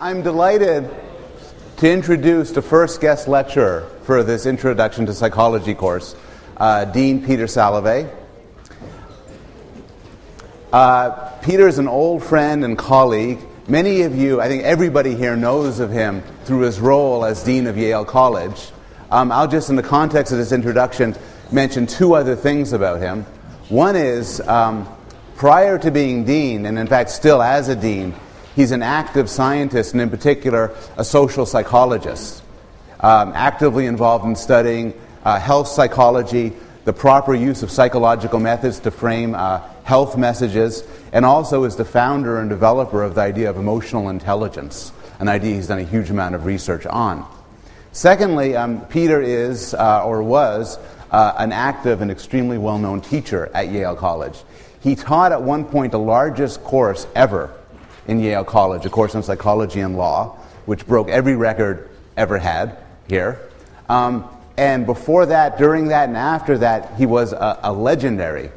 I'm delighted to introduce the first guest lecturer for this Introduction to Psychology course, Dean Peter Salovey. Peter is an old friend and colleague. Many of you, I think everybody here knows of him through his role as Dean of Yale College. I'll just, in the context of this introduction, mention two other things about him. One is, prior to being Dean, and in fact still as a Dean, he's an active scientist, and in particular, a social psychologist, actively involved in studying health psychology, the proper use of psychological methods to frame health messages, and also is the founder and developer of the idea of emotional intelligence, an idea he's done a huge amount of research on. Secondly, Peter is, or was, an active and extremely well-known teacher at Yale College. He taught at one point the largest course ever in Yale College, a course on psychology and law, which broke every record ever had here. And before that, during that, and after that, he was a legendary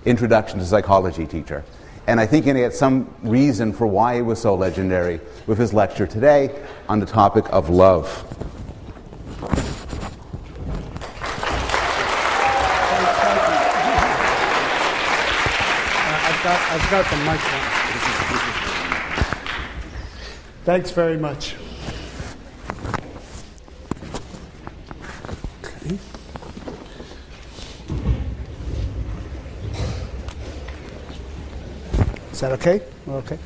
Introduction to Psychology teacher. And I think you're going to get some reason for why he was so legendary with his lecture today on the topic of love. I've got the mic on. Thanks very much. Okay. Is that okay? We're okay?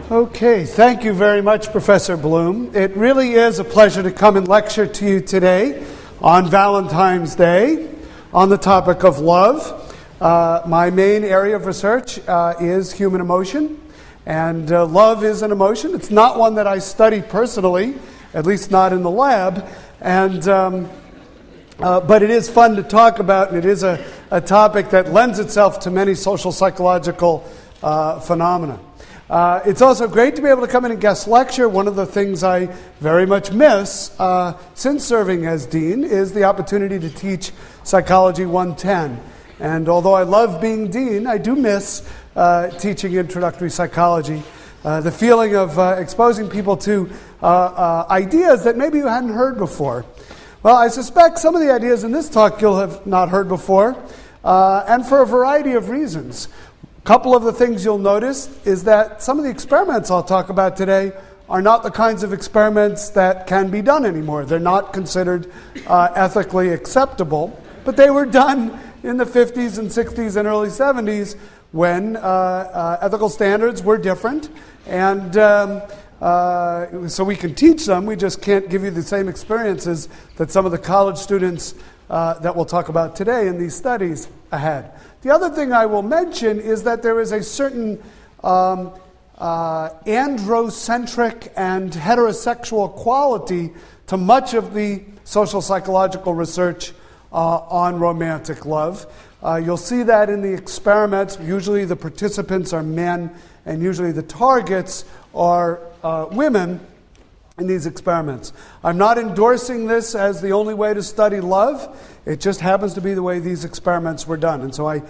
Okay, thank you very much, Professor Bloom. It really is a pleasure to come and lecture to you today on Valentine's Day on the topic of love. My main area of research is human emotion, and love is an emotion. It's not one that I study personally, at least not in the lab, and but it is fun to talk about, and it is a topic that lends itself to many social psychological phenomena. It's also great to be able to come in and guest lecture. One of the things I very much miss since serving as dean is the opportunity to teach Psychology 110. And although I love being dean, I do miss teaching introductory psychology. The feeling of exposing people to ideas that maybe you hadn't heard before. Well, I suspect some of the ideas in this talk you'll have not heard before, and for a variety of reasons. A couple of the things you'll notice is that some of the experiments I'll talk about today are not the kinds of experiments that can be done anymore. They're not considered ethically acceptable, but they were done in the 50s and 60s and early 70s when ethical standards were different, and so we can teach them, we just can't give you the same experiences that some of the college students that we'll talk about today in these studies had. The other thing I will mention is that there is a certain androcentric and heterosexual quality to much of the social psychological research on romantic love. You'll see that in the experiments. Usually the participants are men, and usually the targets are women in these experiments. I'm not endorsing this as the only way to study love. It just happens to be the way these experiments were done. And so I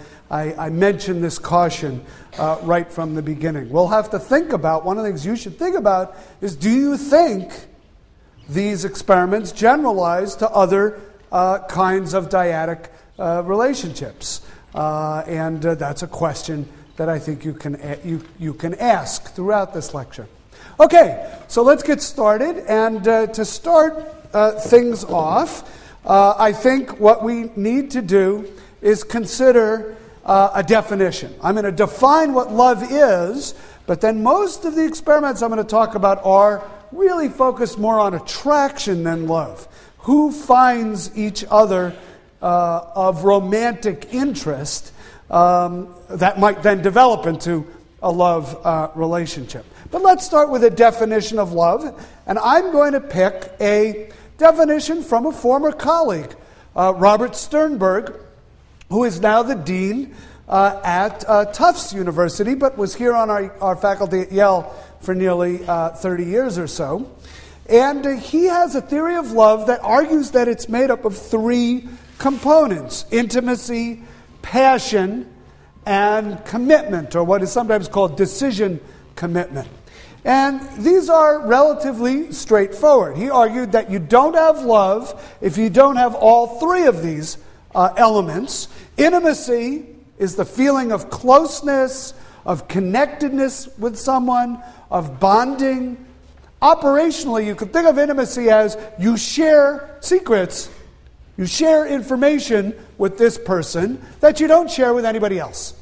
mention this caution right from the beginning. We'll have to think about, one of the things you should think about is, do you think these experiments generalize to other kinds of dyadic relationships? And that's a question that I think you can ask throughout this lecture. Okay, so let's get started. And to start things off, I think what we need to do is consider a definition. I'm going to define what love is, but then most of the experiments I'm going to talk about are really focused more on attraction than love. Who finds each other of romantic interest that might then develop into a love relationship. But let's start with a definition of love, and I'm going to pick a definition from a former colleague, Robert Sternberg, who is now the dean at Tufts University, but was here on our faculty at Yale for nearly 30 years or so. And he has a theory of love that argues that it's made up of three components: intimacy, passion, and commitment, or what is sometimes called decision commitment. And these are relatively straightforward. He argued that you don't have love if you don't have all three of these elements. Intimacy is the feeling of closeness, of connectedness with someone, of bonding. Operationally, you could think of intimacy as you share secrets, you share information with this person that you don't share with anybody else.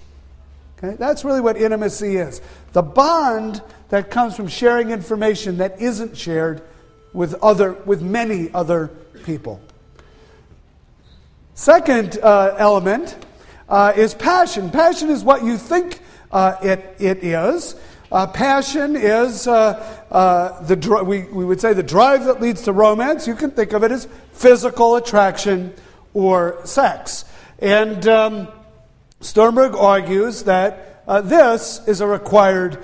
Okay? That's really what intimacy is. The bond that comes from sharing information that isn't shared with many other people. Second element is passion. Passion is what you think it is. Passion is we would say the drive that leads to romance. You can think of it as physical attraction or sex. And Sternberg argues that this is a required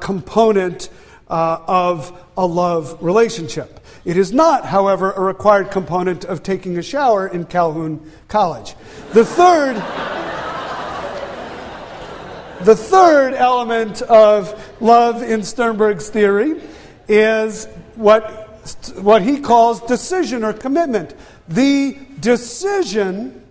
component of a love relationship. It is not, however, a required component of taking a shower in Calhoun College. The third element of love in Sternberg's theory is what he calls decision or commitment. The decision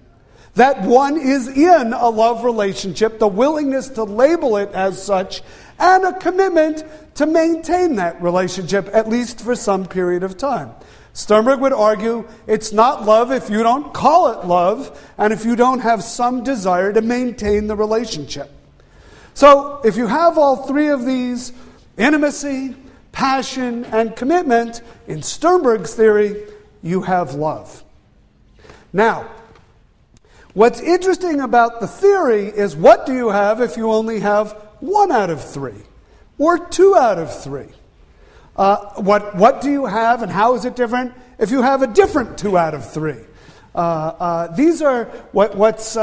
that one is in a love relationship, the willingness to label it as such, and a commitment to maintain that relationship, at least for some period of time. Sternberg would argue it's not love if you don't call it love, and if you don't have some desire to maintain the relationship. So, if you have all three of these, intimacy, passion, and commitment, in Sternberg's theory, you have love. Now, what's interesting about the theory is what do you have if you only have 1 out of 3 or 2 out of 3? What do you have and how is it different if you have a different 2 out of 3? These are what's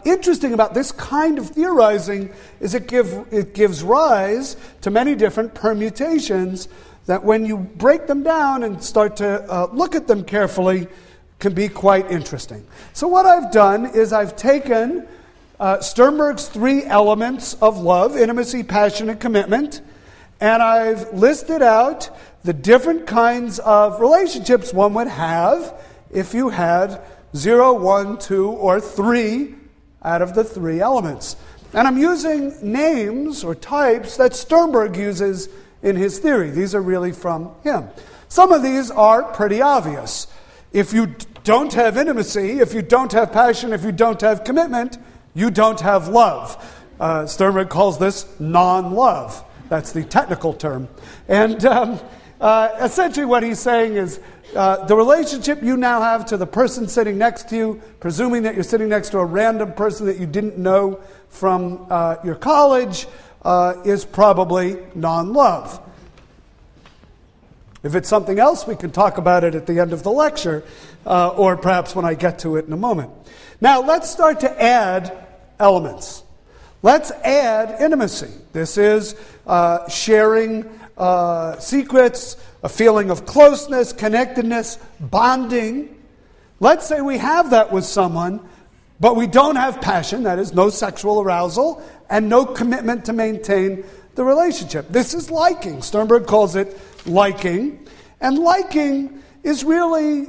interesting about this kind of theorizing is it gives rise to many different permutations that when you break them down and start to look at them carefully can be quite interesting. So what I've done is I've taken Sternberg's 3 elements of love, intimacy, passion, and commitment, and I've listed out the different kinds of relationships one would have if you had 0, 1, 2, or 3 out of the 3 elements. And I'm using names or types that Sternberg uses in his theory. These are really from him. Some of these are pretty obvious. If you don't have intimacy, if you don't have passion, if you don't have commitment, you don't have love. Sternberg calls this non-love. That's the technical term. And essentially what he's saying is the relationship you now have to the person sitting next to you, presuming that you're sitting next to a random person that you didn't know from your college, is probably non-love. If it's something else, we can talk about it at the end of the lecture, or perhaps when I get to it in a moment. Now, let's start to add elements. Let's add intimacy. This is sharing secrets, a feeling of closeness, connectedness, bonding. Let's say we have that with someone, but we don't have passion, that is, no sexual arousal, and no commitment to maintain the relationship. This is liking. Sternberg calls it liking. And liking is really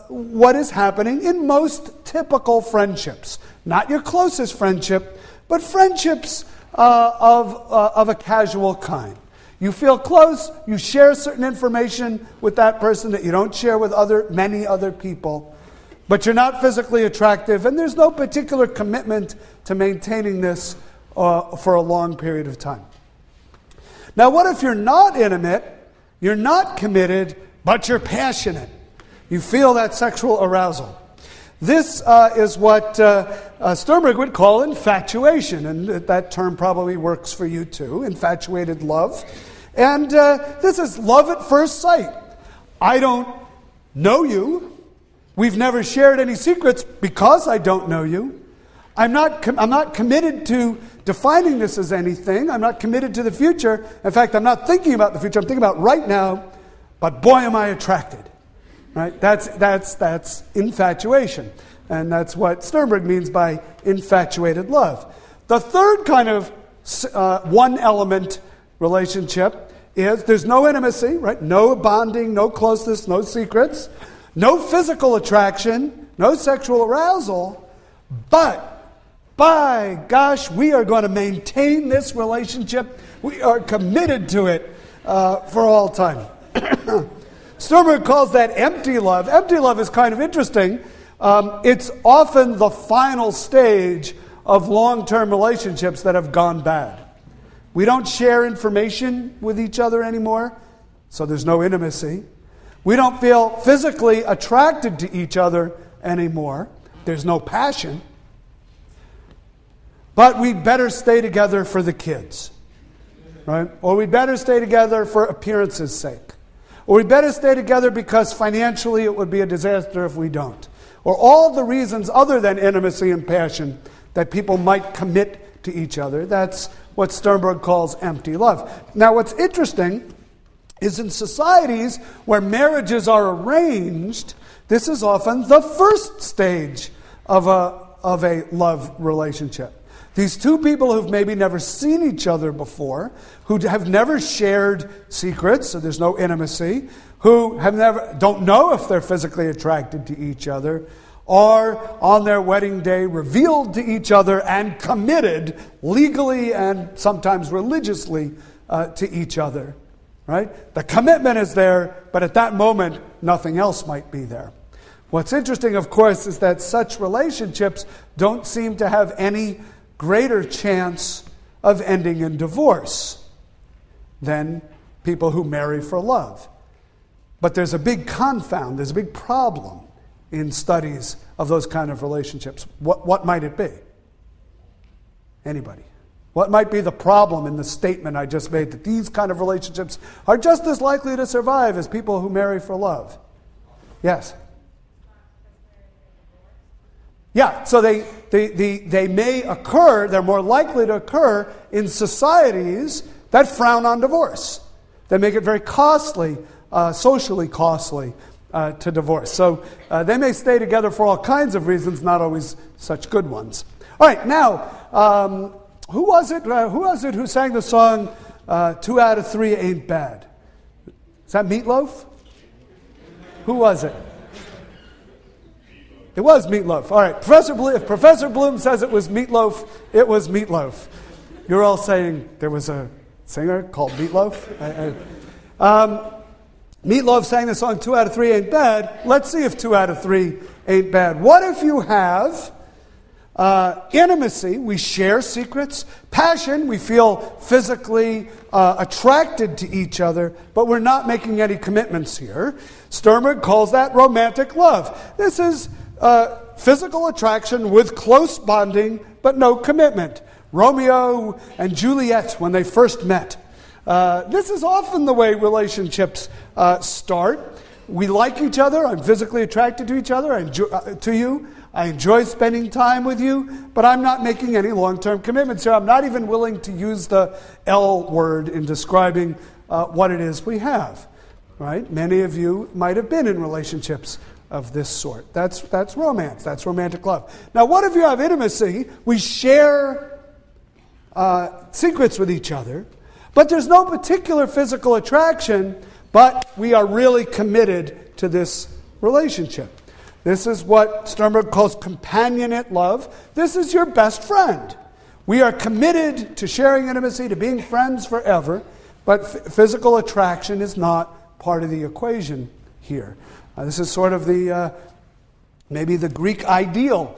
what is happening in most typical friendships. Not your closest friendship, but friendships of a casual kind. You feel close, you share certain information with that person that you don't share with many other people, but you're not physically attractive, and there's no particular commitment to maintaining this for a long period of time. Now, what if you're not intimate, you're not committed, but you're passionate? You feel that sexual arousal. This is what Sternberg would call infatuation, and that term probably works for you too, infatuated love. And this is love at first sight. I don't know you. We've never shared any secrets because I don't know you. I'm not committed to defining this as anything. I'm not committed to the future. In fact, I'm not thinking about the future. I'm thinking about right now. But boy, am I attracted. Right? That's infatuation. And that's what Sternberg means by infatuated love. The third kind of one-element relationship is there's no intimacy, right? No bonding, no closeness, no secrets, no physical attraction, no sexual arousal, but by gosh, we are going to maintain this relationship. We are committed to it for all time. Sternberg calls that empty love. Empty love is kind of interesting. It's often the final stage of long-term relationships that have gone bad. We don't share information with each other anymore, so there's no intimacy. We don't feel physically attracted to each other anymore. There's no passion. But we'd better stay together for the kids, right? Or we'd better stay together for appearance's sake. Or we'd better stay together because financially it would be a disaster if we don't. Or all the reasons other than intimacy and passion that people might commit to each other. That's what Sternberg calls empty love. Now what's interesting is in societies where marriages are arranged, this is often the first stage of a love relationship. These two people who've maybe never seen each other before, who have never shared secrets, so there's no intimacy, who don't know if they're physically attracted to each other, are on their wedding day revealed to each other and committed legally and sometimes religiously to each other. Right? The commitment is there, but at that moment, nothing else might be there. What's interesting, of course, is that such relationships don't seem to have any greater chance of ending in divorce than people who marry for love. But there's a big confound, there's a big problem in studies of those kind of relationships. What might it be? Anybody? What might be the problem in the statement I just made that these kind of relationships are just as likely to survive as people who marry for love? Yes? Yeah, so they may occur, they're more likely to occur in societies that frown on divorce. They make it very costly, socially costly to divorce. So they may stay together for all kinds of reasons, not always such good ones. All right, now, who was it who sang the song 2 out of 3 Ain't Bad? Is that Meatloaf? Who was it? It was Meatloaf. All right, if Professor Bloom says it was Meatloaf, it was Meatloaf. You're all saying there was a singer called Meatloaf? Meatloaf sang the song 2 out of 3 Ain't Bad. Let's see if 2 out of 3 ain't bad. What if you have intimacy, we share secrets, passion, we feel physically attracted to each other, but we're not making any commitments here. Sternberg calls that romantic love. This is physical attraction with close bonding, but no commitment. Romeo and Juliet, when they first met. This is often the way relationships start. We like each other. I'm physically attracted to each other, to you. I enjoy spending time with you, but I'm not making any long-term commitments here. I'm not even willing to use the L word in describing what it is we have. Right? Many of you might have been in relationships of this sort. That's romance. That's romantic love. Now, what if you have intimacy? We share secrets with each other, but there's no particular physical attraction, but we are really committed to this relationship. This is what Sternberg calls companionate love. This is your best friend. We are committed to sharing intimacy, to being friends forever, but physical attraction is not part of the equation here. This is sort of maybe the Greek ideal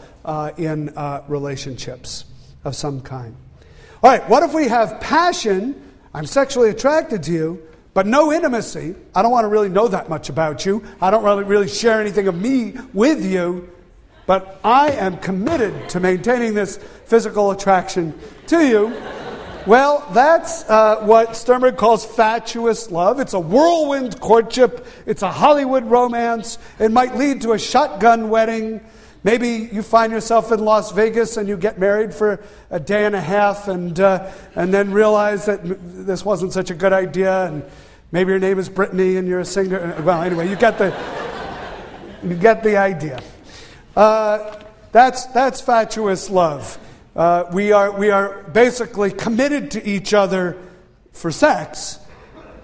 in relationships of some kind. All right, what if we have passion? I'm sexually attracted to you, but no intimacy. I don't want to really know that much about you. I don't really share anything of me with you, but I am committed to maintaining this physical attraction to you. Well, that's what Sternberg calls fatuous love. It's a whirlwind courtship. It's a Hollywood romance. It might lead to a shotgun wedding. Maybe you find yourself in Las Vegas and you get married for a day and a half and then realize that this wasn't such a good idea, and maybe your name is Brittany and you're a singer. Well, anyway, you get the idea. That's fatuous love. We are basically committed to each other for sex,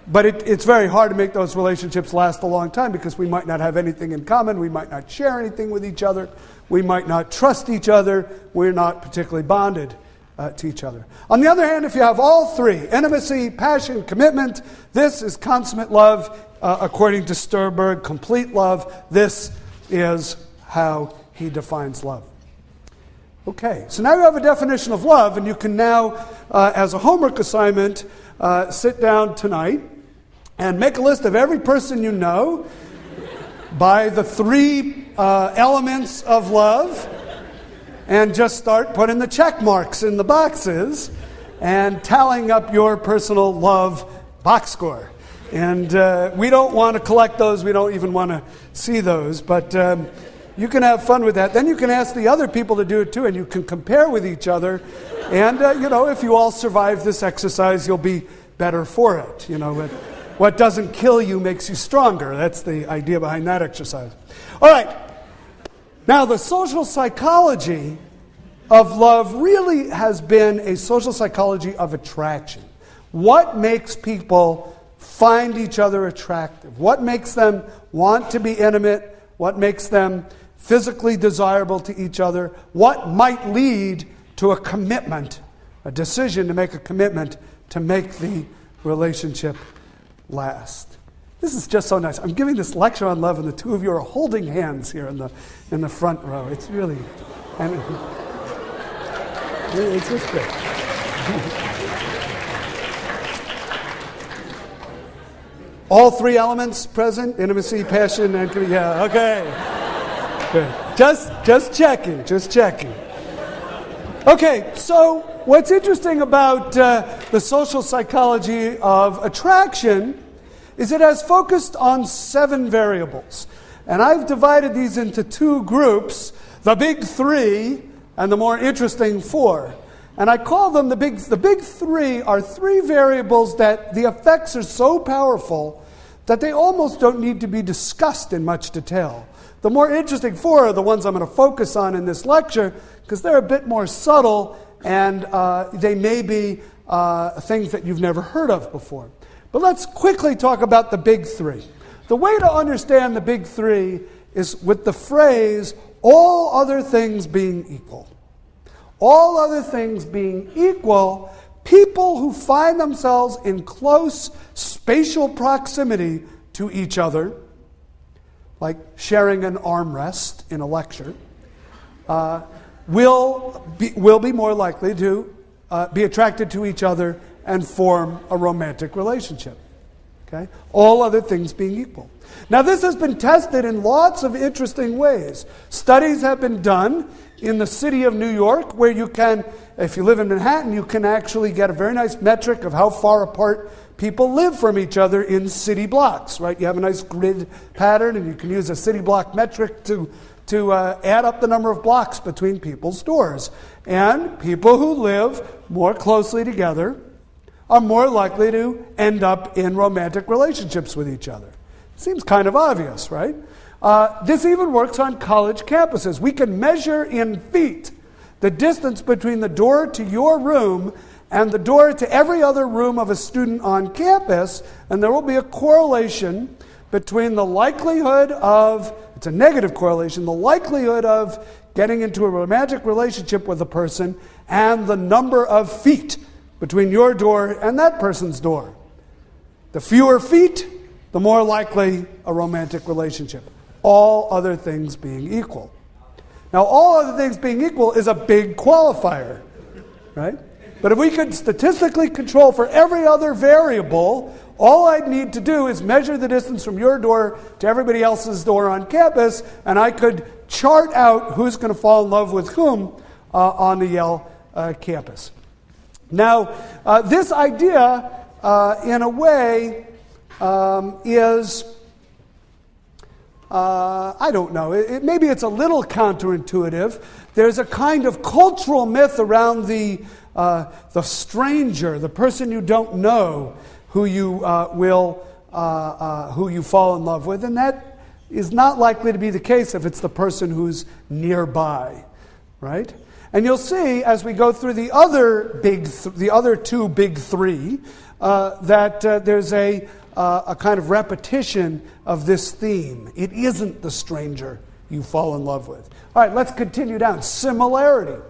but it's very hard to make those relationships last a long time because we might not have anything in common, we might not share anything with each other, we might not trust each other, we're not particularly bonded to each other. On the other hand, if you have all three, intimacy, passion, commitment, this is consummate love, according to Sternberg, complete love. This is how he defines love. Okay, so now you have a definition of love, and you can now, as a homework assignment, sit down tonight and make a list of every person you know by the three elements of love, and just start putting the check marks in the boxes and tallying up your personal love box score. And we don't want to collect those. We don't even want to see those. But you can have fun with that. Then you can ask the other people to do it too, and you can compare with each other. And, if you all survive this exercise, you'll be better for it. What doesn't kill you makes you stronger. That's the idea behind that exercise. All right. Now, the social psychology of love really has been a social psychology of attraction. What makes people find each other attractive? What makes them want to be intimate? What makes them physically desirable to each other? What might lead to a commitment, a decision to make a commitment to make the relationship last? This is just so nice. I'm giving this lecture on love, and the two of you are holding hands here in the front row. It's really, it's just great. All three elements present: intimacy, passion, and yeah. Okay. Good. Just checking. Okay. So what's interesting about the social psychology of attraction is it has focused on 7 variables. And I've divided these into 2 groups, the big 3 and the more interesting 4. And I call them the big 3 are 3 variables that the effects are so powerful that they almost don't need to be discussed in much detail. The more interesting 4 are the ones I'm going to focus on in this lecture because they're a bit more subtle and they may be things that you've never heard of before. But let's quickly talk about the big 3. The way to understand the big 3 is with the phrase, all other things being equal. All other things being equal, people who find themselves in close spatial proximity to each other, like sharing an armrest in a lecture, will be more likely to be attracted to each other and form a romantic relationship. Okay? All other things being equal. Now, this has been tested in lots of interesting ways. Studies have been done in the city of New York where you can, if you live in Manhattan, you can actually get a very nice metric of how far apart people live from each other in city blocks, right? You have a nice grid pattern and you can use a city block metric to add up the number of blocks between people's doors. And people who live more closely together are more likely to end up in romantic relationships with each other. Seems kind of obvious, right? This even works on college campuses. We can measure in feet the distance between the door to your room and the door to every other room of a student on campus, and there will be a correlation between the likelihood of, it's a negative correlation, the likelihood of getting into a romantic relationship with a person and the number of feet between your door and that person's door. The fewer feet, the more likely a romantic relationship. All other things being equal. Now, all other things being equal is a big qualifier, right? But if we could statistically control for every other variable, all I'd need to do is measure the distance from your door to everybody else's door on campus, and I could chart out who's going to fall in love with whom on the Yale campus. Now, this idea, in a way, is, I don't know, maybe it's a little counterintuitive. There's a kind of cultural myth around the stranger, the person you don't know, who you who you fall in love with, and that is not likely to be the case if it's the person who's nearby. right? And you'll see as we go through the other two big three that there's a kind of repetition of this theme. It isn't the stranger you fall in love with. All right, let's continue down. Similarity.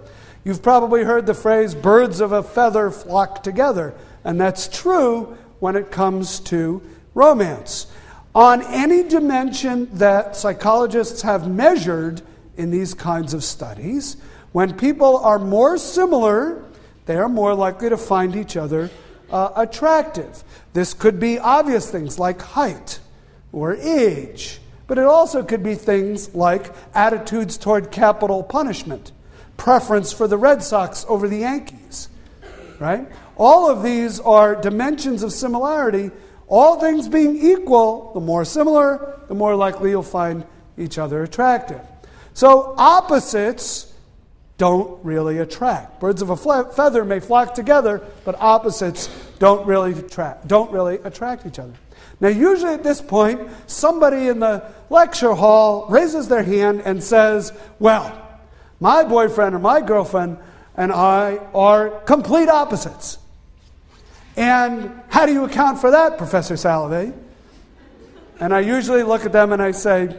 You've probably heard the phrase, birds of a feather flock together. And that's true when it comes to romance. On any dimension that psychologists have measured in these kinds of studies, when people are more similar, they are more likely to find each other attractive. This could be obvious things like height or age, but it also could be things like attitudes toward capital punishment, preference for the Red Sox over the Yankees, right? All of these are dimensions of similarity. All things being equal, the more similar, the more likely you'll find each other attractive. So opposites don't really attract. Birds of a feather may flock together, but opposites don't really attract each other. Now, usually at this point, somebody in the lecture hall raises their hand and says, well, my boyfriend or my girlfriend and I are complete opposites. And how do you account for that, Professor Salovey? And I usually look at them and I say,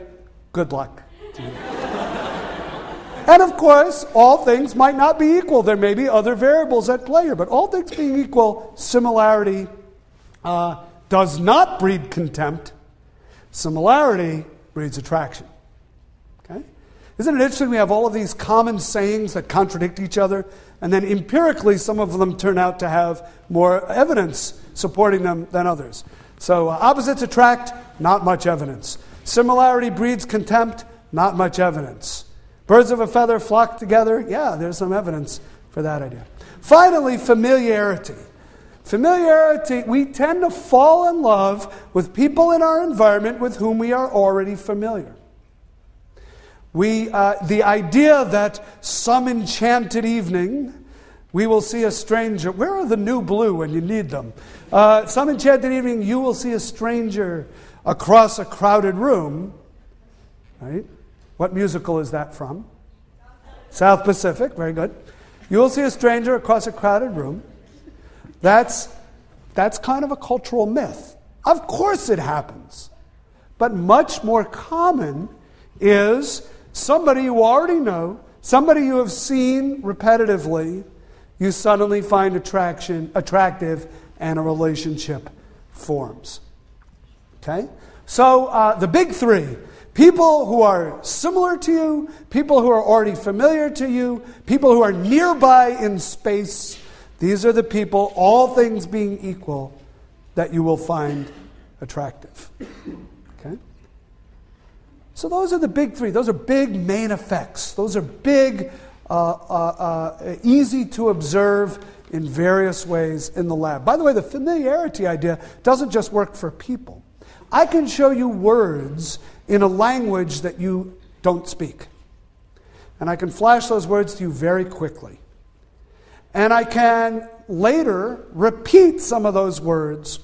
good luck to you. And of course, all things might not be equal. There may be other variables at play here, but all things being equal, similarity does not breed contempt. Similarity breeds attraction. Okay? Isn't it interesting we have all of these common sayings that contradict each other, and then empirically some of them turn out to have more evidence supporting them than others. So opposites attract, not much evidence. Similarity breeds contempt, not much evidence. Birds of a feather flock together, yeah, there's some evidence for that idea. Finally, familiarity. Familiarity, we tend to fall in love with people in our environment with whom we are already familiar. The idea that some enchanted evening we will see a stranger. Where are the new blue when you need them? Some enchanted evening you will see a stranger across a crowded room. Right? What musical is that from? South Pacific, very good. You will see a stranger across a crowded room. That's kind of a cultural myth. Of course it happens. But much more common is somebody you already know, somebody you have seen repetitively, you suddenly find attractive, and a relationship forms. Okay? So the big three: people who are similar to you, people who are already familiar to you, people who are nearby in space. These are the people, all things being equal, that you will find attractive. Okay? So those are the big three. Those are big main effects. Those are big, easy to observe in various ways in the lab. By the way, the familiarity idea doesn't just work for people. I can show you words in a language that you don't speak. And I can flash those words to you very quickly. And I can later repeat some of those words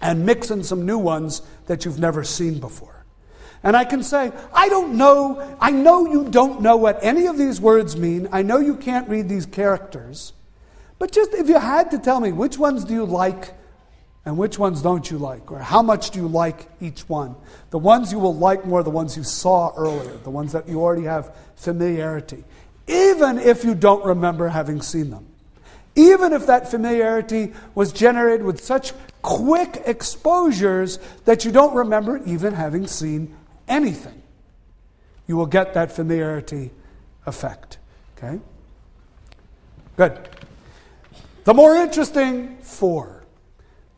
and mix in some new ones that you've never seen before. And I can say, I know you don't know what any of these words mean. I know you can't read these characters. But just if you had to tell me, which ones do you like and which ones don't you like? Or how much do you like each one? The ones you will like more, the ones you saw earlier, the ones that you already have familiarity. Even if you don't remember having seen them. Even if that familiarity was generated with such quick exposures that you don't remember even having seen anything, you will get that familiarity effect. Okay? Good. The more interesting four.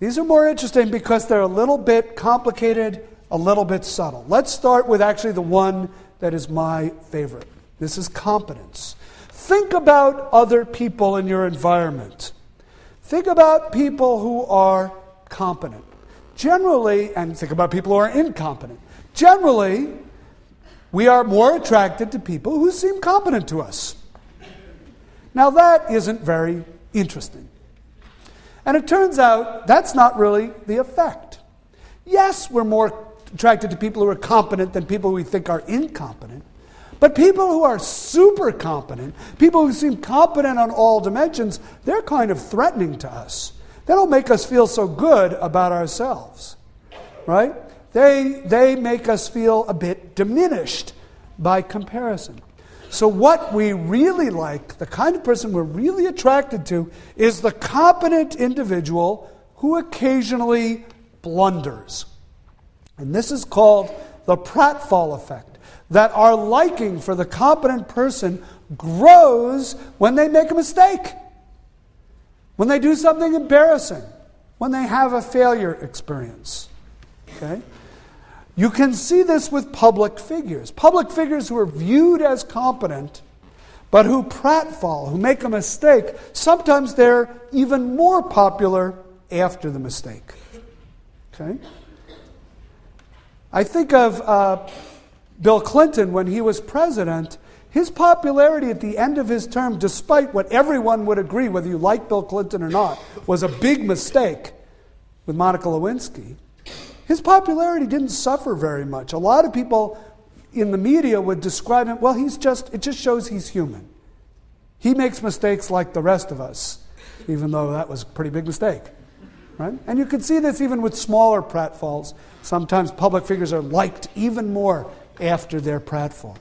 These are more interesting because they're a little bit complicated, a little bit subtle. Let's start with actually the one that is my favorite. This is competence. Think about other people in your environment. Think about people who are competent. Generally, and think about people who are incompetent. Generally, we are more attracted to people who seem competent to us. Now that isn't very interesting. And it turns out that's not really the effect. Yes, we're more attracted to people who are competent than people who we think are incompetent. But people who are super competent, people who seem competent on all dimensions, they're kind of threatening to us. They don't make us feel so good about ourselves, right? They make us feel a bit diminished by comparison. So what we really like, the kind of person we're really attracted to, is the competent individual who occasionally blunders. And this is called the pratfall effect, that our liking for the competent person grows when they make a mistake, when they do something embarrassing, when they have a failure experience. Okay? You can see this with public figures. Public figures who are viewed as competent, but who pratfall, who make a mistake, sometimes they're even more popular after the mistake. Okay? I think of Bill Clinton when he was president. His popularity at the end of his term, despite what everyone would agree, whether you like Bill Clinton or not, was a big mistake with Monica Lewinsky, his popularity didn't suffer very much. A lot of people in the media would describe him, well, it just shows he's human. He makes mistakes like the rest of us, even though that was a pretty big mistake. Right? And you can see this even with smaller pratfalls. Sometimes public figures are liked even more after their pratfall.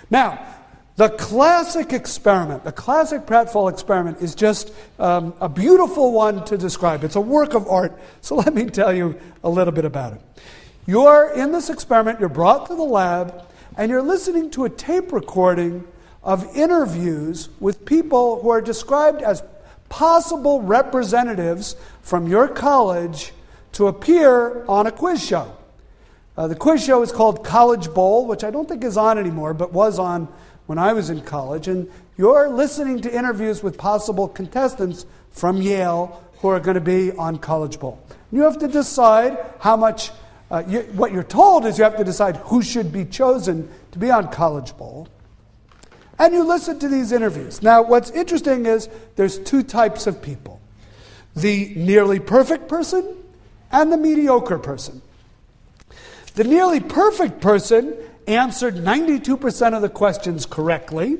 Now, the classic experiment, the classic pratfall experiment is just a beautiful one to describe. It's a work of art, so let me tell you a little bit about it. You're in this experiment, you're brought to the lab, and you're listening to a tape recording of interviews with people who are described as possible representatives from your college to appear on a quiz show. The quiz show is called College Bowl, which I don't think is on anymore, but was on when I was in college. And you're listening to interviews with possible contestants from Yale who are going to be on College Bowl. You have to decide how much, what you're told is you have to decide who should be chosen to be on College Bowl. And you listen to these interviews. Now, what's interesting is there's two types of people: the nearly perfect person and the mediocre person. The nearly perfect person answered 92% of the questions correctly,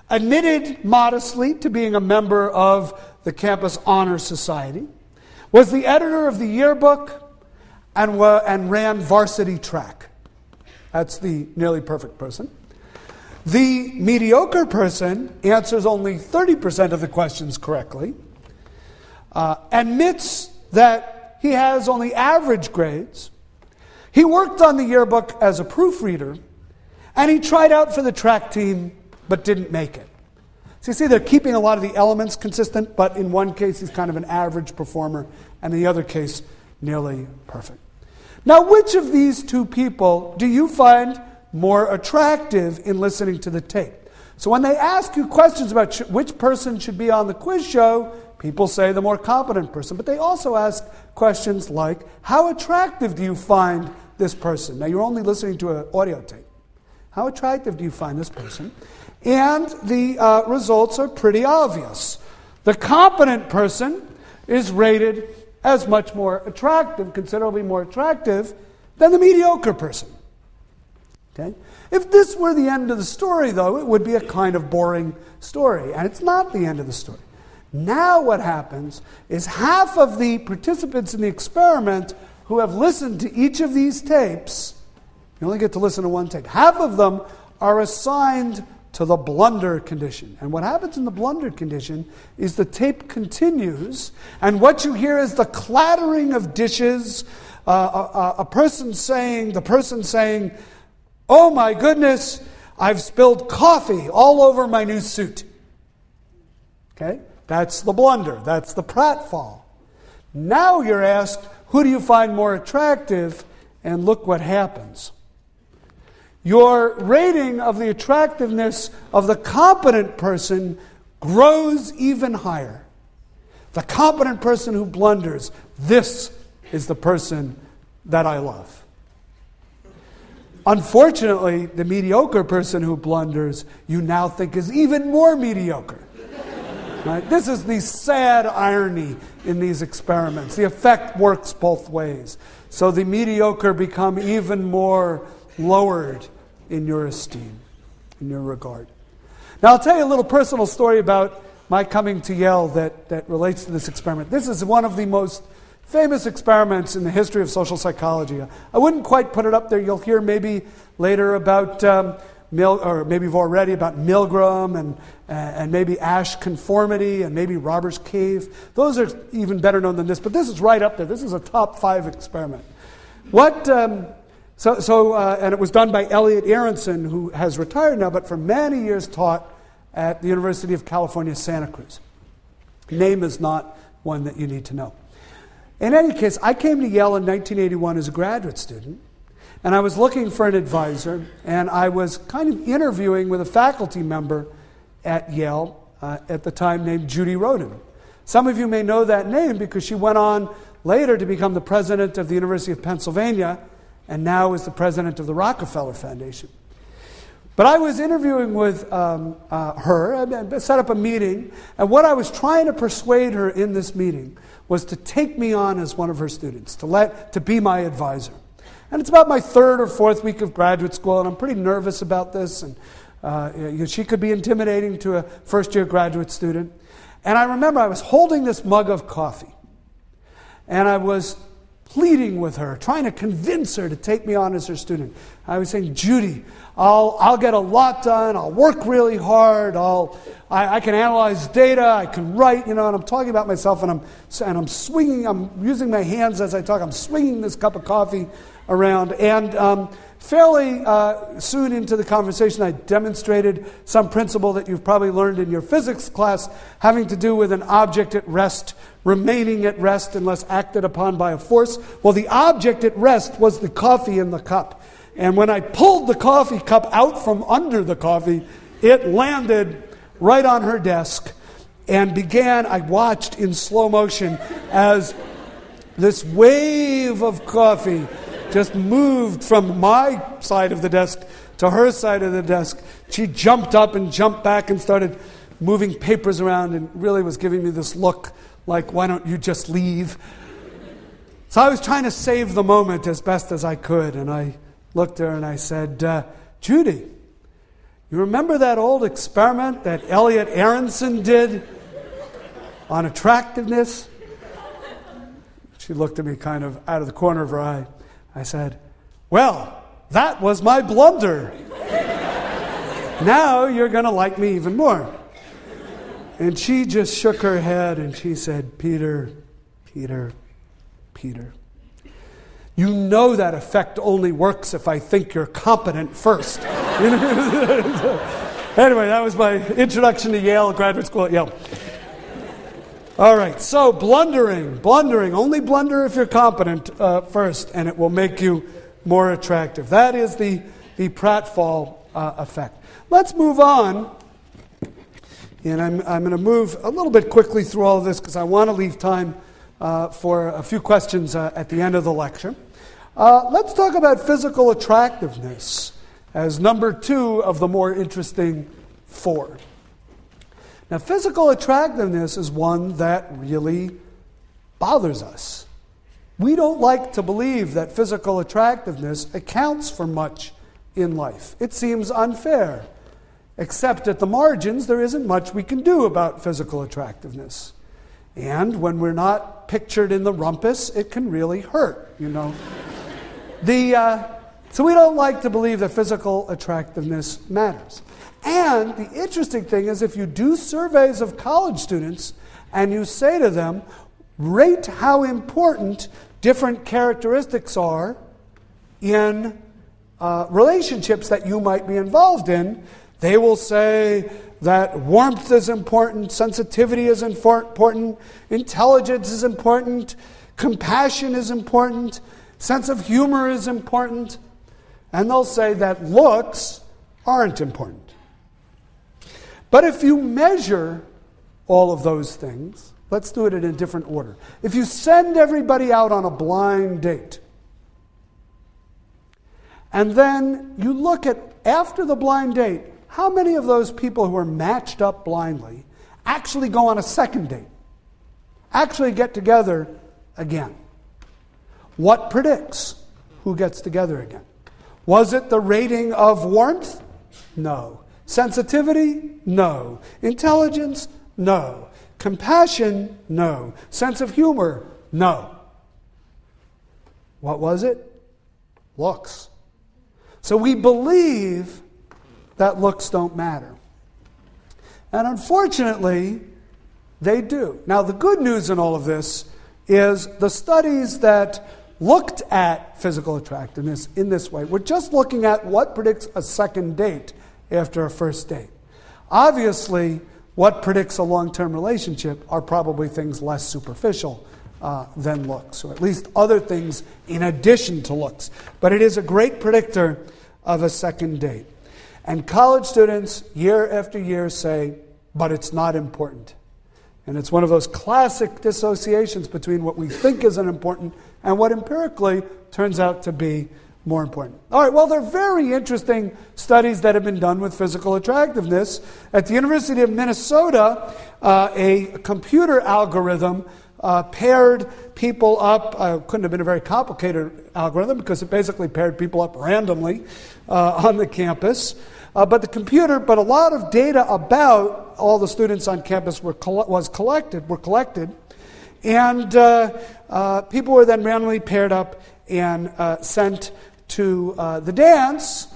admitted modestly to being a member of the campus honor society, was the editor of the yearbook, and ran varsity track. That's the nearly perfect person. The mediocre person answers only 30% of the questions correctly, admits that he has only average grades. He worked on the yearbook as a proofreader, and he tried out for the track team but didn't make it. So you see, they're keeping a lot of the elements consistent, but in one case he's kind of an average performer, and in the other case, nearly perfect. Now, which of these two people do you find more attractive in listening to the tape? So when they ask you questions about which person should be on the quiz show, people say the more competent person. But they also ask questions like, how attractive do you find this person? Now, you're only listening to an audio tape. How attractive do you find this person? And the results are pretty obvious. The competent person is rated as much more attractive, considerably more attractive, than the mediocre person. Okay? If this were the end of the story, though, it would be a kind of boring story. And it's not the end of the story. Now what happens is half of the participants in the experiment who have listened to each of these tapes, you only get to listen to one tape, half of them are assigned to the blunder condition. And what happens in the blunder condition is the tape continues, and what you hear is the clattering of dishes, the person saying, "Oh my goodness, I've spilled coffee all over my new suit." Okay? That's the blunder. That's the pratfall. Now you're asked, who do you find more attractive? And look what happens. Your rating of the attractiveness of the competent person grows even higher. The competent person who blunders, this is the person that I love. Unfortunately, the mediocre person who blunders, you now think is even more mediocre. Right? This is the sad irony in these experiments. The effect works both ways. So the mediocre become even more lowered in your esteem. in your regard. Now, I'll tell you a little personal story about my coming to Yale that relates to this experiment. This is one of the most famous experiments in the history of social psychology. I wouldn't quite put it up there. You'll hear maybe later about or maybe you've already about Milgram and maybe Asch conformity and maybe Robert's cave. Those are even better known than this, but this is right up there. This is a top 5 experiment. And it was done by Elliot Aronson, who has retired now, but for many years taught at the University of California, Santa Cruz. Name is not one that you need to know. In any case, I came to Yale in 1981 as a graduate student, and I was looking for an advisor, and I was kind of interviewing with a faculty member at Yale at the time named Judy Roden. Some of you may know that name because she went on later to become the president of the University of Pennsylvania, and now is the president of the Rockefeller Foundation. But I was interviewing with her, and set up a meeting, and what I was trying to persuade her in this meeting was to take me on as one of her students, to be my advisor. And it's about my 3rd or 4th week of graduate school, and I'm pretty nervous about this, and she could be intimidating to a first-year graduate student. And I remember I was holding this mug of coffee, and I was pleading with her, trying to convince her to take me on as her student. I was saying, Judy, I'll get a lot done, I'll work really hard, I can analyze data, I can write, and I'm talking about myself, and I'm swinging, I'm using my hands as I talk, I'm swinging this cup of coffee around, and fairly soon into the conversation, I demonstrated some principle that you've probably learned in your physics class, having to do with an object at rest remaining at rest unless acted upon by a force. Well, the object at rest was the coffee in the cup. And when I pulled the coffee cup out from under the coffee, it landed right on her desk and I watched in slow motion as this wave of coffee just moved from my side of the desk to her side of the desk. She jumped up and jumped back and started moving papers around and really was giving me this look like, why don't you just leave? So I was trying to save the moment as best as I could, and I looked at her and I said, Judy, you remember that old experiment that Elliot Aronson did on attractiveness? She looked at me kind of out of the corner of her eye. I said, well, that was my blunder. Now you're going to like me even more. And she just shook her head and she said, Peter, you know that effect only works if I think you're competent first. Anyway, that was my introduction to Yale, graduate school at Yale. All right, so blundering, only blunder if you're competent first, and it will make you more attractive. That is the pratfall effect. Let's move on. And I'm going to move a little bit quickly through all of this because I want to leave time for a few questions at the end of the lecture. Let's talk about physical attractiveness as number 2 of the more interesting 4. Now, physical attractiveness is one that really bothers us. We don't like to believe that physical attractiveness accounts for much in life. It seems unfair. Except at the margins, there isn't much we can do about physical attractiveness. And when we're not pictured in the rumpus, it can really hurt, So we don't like to believe that physical attractiveness matters. And the interesting thing is if you do surveys of college students and you say to them, rate how important different characteristics are in relationships that you might be involved in, they will say that warmth is important, sensitivity is important, intelligence is important, compassion is important, sense of humor is important, and they'll say that looks aren't important. But if you measure all of those things, let's do it in a different order. If you send everybody out on a blind date, and then you look at, after the blind date, how many of those people who are matched up blindly actually go on a second date? Actually get together again? What predicts who gets together again? Was it the rating of warmth? No. Sensitivity? No. Intelligence? No. Compassion? No. Sense of humor? No. What was it? Looks. So we believe that looks don't matter. And unfortunately, they do. Now, the good news in all of this is the studies that looked at physical attractiveness in this way were just looking at what predicts a second date after a first date. Obviously, what predicts a long-term relationship are probably things less superficial than looks, or at least other things in addition to looks. But it is a great predictor of a second date. And college students, year after year, say, but it's not important. And it's one of those classic dissociations between what we think is unimportant and what empirically turns out to be more important. All right, well, there are very interesting studies that have been done with physical attractiveness. At the University of Minnesota, a computer algorithm paired people up. Couldn't have been a very complicated algorithm because it basically paired people up randomly on the campus. But a lot of data about all the students on campus were collected, and people were then randomly paired up and sent to the dance,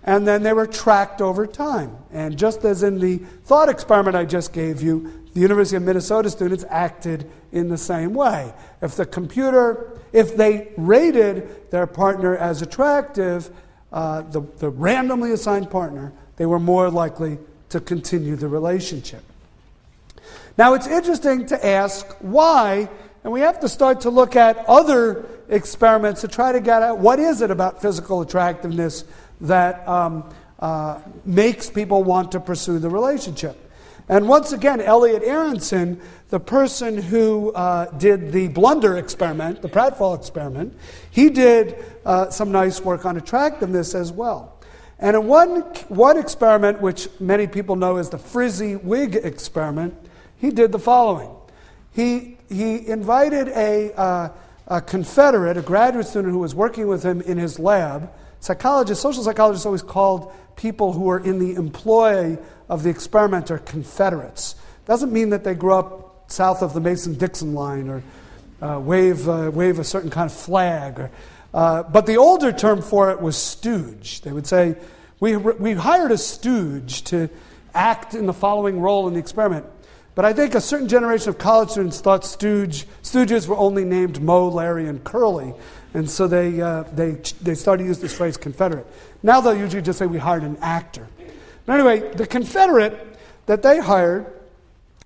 and then they were tracked over time. And just as in the thought experiment I just gave you, the University of Minnesota students acted in the same way. If they rated their partner as attractive, the randomly assigned partner, they were more likely to continue the relationship. Now, it's interesting to ask why, and we have to start to look at other experiments to try to get at what is it about physical attractiveness that makes people want to pursue the relationship. And once again, Elliot Aronson, the person who did the blunder experiment, the pratfall experiment, he did some nice work on attractiveness as well. And in one experiment, which many people know as the frizzy wig experiment, he did the following. He invited a Confederate, a graduate student who was working with him in his lab. Social psychologists always called people who were in the employ of the experimenter Confederates. Doesn't mean that they grew up south of the Mason-Dixon line or wave a certain kind of flag. But the older term for it was stooge. They would say, we hired a stooge to act in the following role in the experiment. But I think a certain generation of college students thought stooges were only named Moe, Larry, and Curly. And so they started to use this phrase Confederate. Now they'll usually just say we hired an actor. But anyway, the Confederate that they hired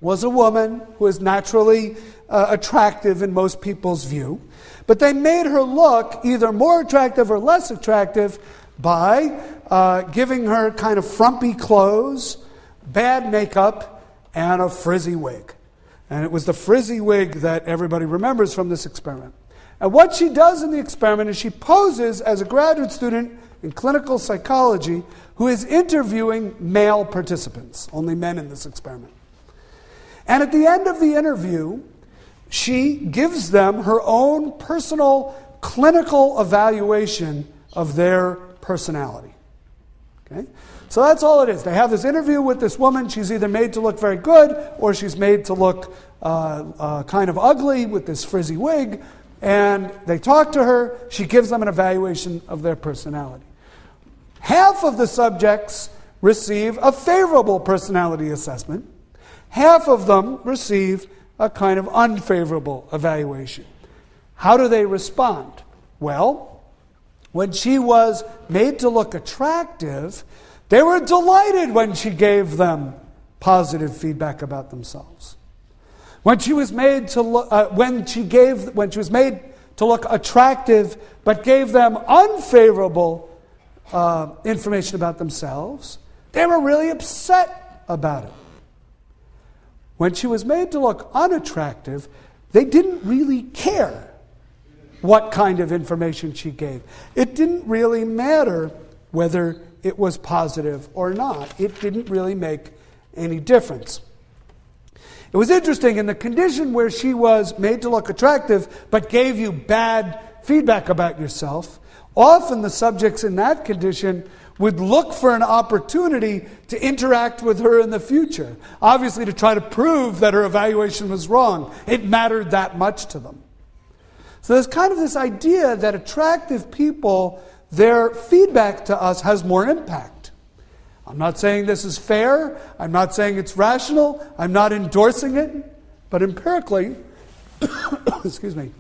was a woman who is naturally attractive in most people's view. But they made her look either more attractive or less attractive by giving her kind of frumpy clothes, bad makeup, and a frizzy wig. And it was the frizzy wig that everybody remembers from this experiment. And what she does in the experiment is she poses as a graduate student in clinical psychology who is interviewing male participants, only men in this experiment. And at the end of the interview, she gives them her own personal clinical evaluation of their personality. Okay? So that's all it is. They have this interview with this woman. She's either made to look very good or she's made to look kind of ugly with this frizzy wig. And they talk to her. She gives them an evaluation of their personality. Half of the subjects receive a favorable personality assessment. Half of them receive a kind of unfavorable evaluation. How do they respond? Well, when she was made to look attractive, they were delighted when she gave them positive feedback about themselves. When she was made to look, when she was made to look attractive, but gave them unfavorable information about themselves, they were really upset about it. When she was made to look unattractive, they didn't really care what kind of information she gave. It didn't really matter whether it was positive or not. It didn't really make any difference. It was interesting, in the condition where she was made to look attractive but gave you bad feedback about yourself, Often the subjects in that condition would look for an opportunity to interact with her in the future, obviously to try to prove that her evaluation was wrong. It mattered that much to them. So there's kind of this idea that attractive people, their feedback to us has more impact. I'm not saying this is fair. I'm not saying it's rational. I'm not endorsing it. But empirically, excuse me,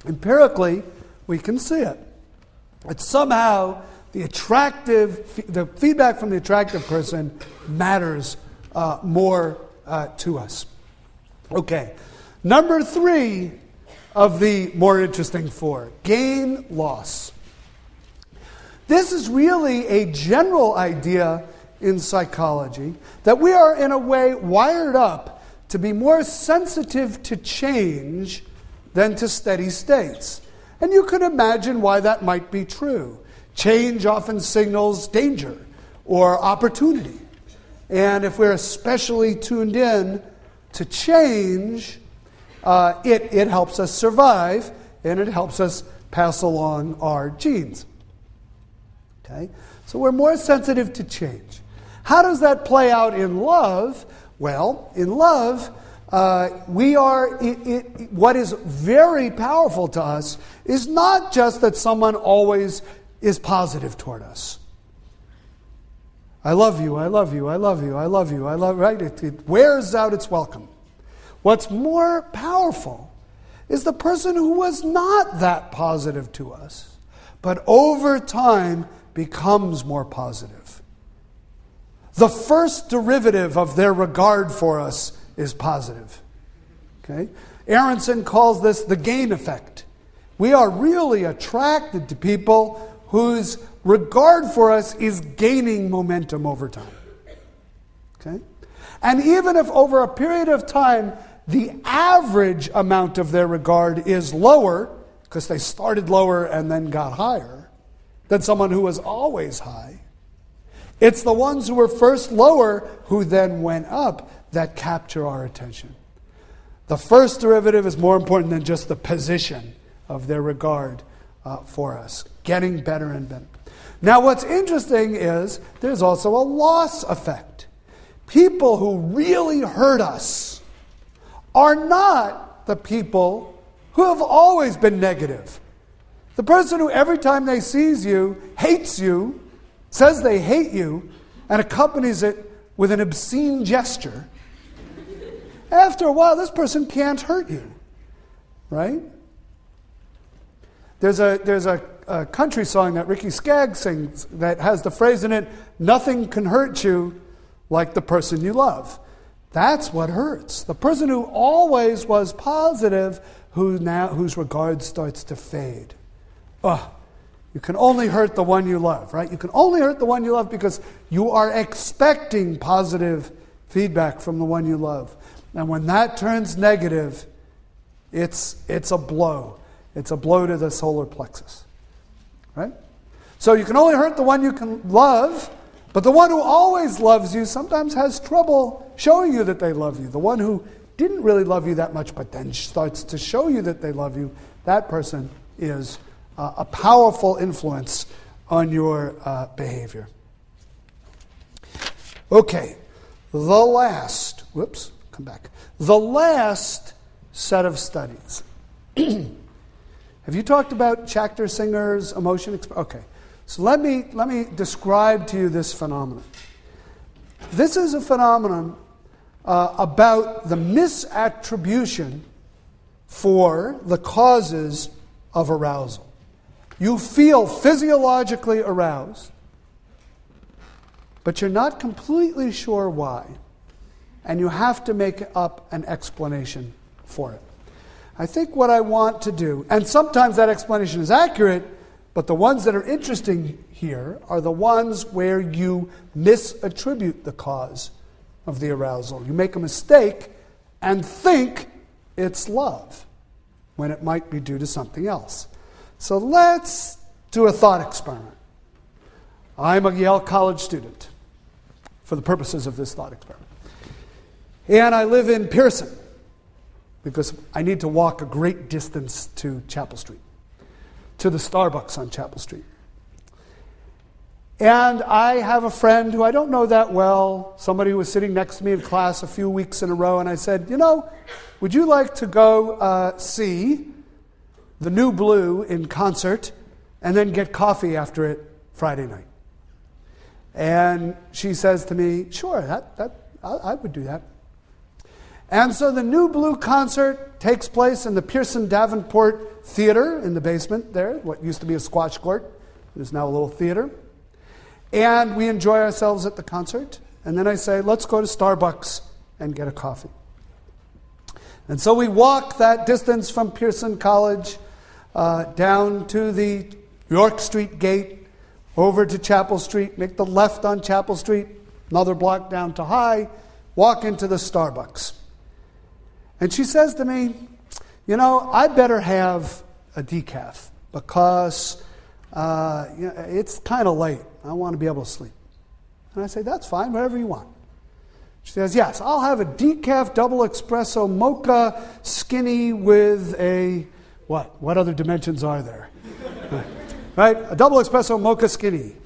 empirically, we can see it. It's somehow the feedback from the attractive person matters more to us. Okay, number 3 of the more interesting 4, gain loss. This is really a general idea in psychology that we are in a way wired up to be more sensitive to change than to steady states. And you can imagine why that might be true. Change often signals danger or opportunity. And if we're especially tuned in to change, it helps us survive and it helps us pass along our genes. Okay? So we're more sensitive to change. How does that play out in love? Well, in love, what is very powerful to us is not just that someone always is positive toward us. I love you, I love you, I love you, I love you, I love, right? It wears out its welcome. What's more powerful is the person who was not that positive to us, but over time becomes more positive. The first derivative of their regard for us is positive. Okay? Aronson calls this the gain effect. We are really attracted to people whose regard for us is gaining momentum over time. Okay? And even if over a period of time the average amount of their regard is lower, because they started lower and then got higher, than someone who was always high, it's the ones who were first lower who then went up that capture our attention. The first derivative is more important than just the position of their regard for us, getting better and better. Now what's interesting is there's also a loss effect. People who really hurt us are not the people who have always been negative. The person who every time they sees you, hates you, says they hate you, and accompanies it with an obscene gesture, after a while this person can't hurt you, right? There's a country song that Ricky Skaggs sings that has the phrase in it, "Nothing can hurt you like the person you love." That's what hurts. The person who always was positive, whose regard starts to fade. You can only hurt the one you love, right? You can only hurt the one you love because you are expecting positive feedback from the one you love. And when that turns negative, it's a blow. It's a blow to the solar plexus, right? So you can only hurt the one you can love, but the one who always loves you sometimes has trouble showing you that they love you. The one who didn't really love you that much, but then starts to show you that they love you, that person is a powerful influence on your behavior. Okay, the last set of studies. Have you talked about Schachter Singer's emotion? Okay, so let me describe to you this phenomenon. This is a phenomenon about the misattribution for the causes of arousal. You feel physiologically aroused, but you're not completely sure why, and you have to make up an explanation for it. I think what I want to do, and sometimes that explanation is accurate, but the ones that are interesting here are the ones where you misattribute the cause of the arousal. You make a mistake and think it's love when it might be due to something else. So let's do a thought experiment. I'm a Yale College student for the purposes of this thought experiment. And I live in Pearson because I need to walk a great distance to Chapel Street. to the Starbucks on Chapel Street. And I have a friend who I don't know that well, somebody who was sitting next to me in class a few weeks in a row, and I said, would you like to go see the New Blue in concert and then get coffee after it Friday night? And she says to me, sure, I would do that. And so the New Blue concert takes place in the Pearson Davenport Theater in the basement there, what used to be a squash court. It is now a little theater. And we enjoy ourselves at the concert. And then I say, let's go to Starbucks and get a coffee. And so we walk that distance from Pearson College down to the York Street gate, over to Chapel Street, make the left on Chapel Street, another block down to High, walk into the Starbucks. And she says to me, I better have a decaf because it's kind of late. I want to be able to sleep. And I say, that's fine, whatever you want. She says, yes, I'll have a decaf double espresso mocha skinny with a, what? What other dimensions are there? Right? A double espresso mocha skinny,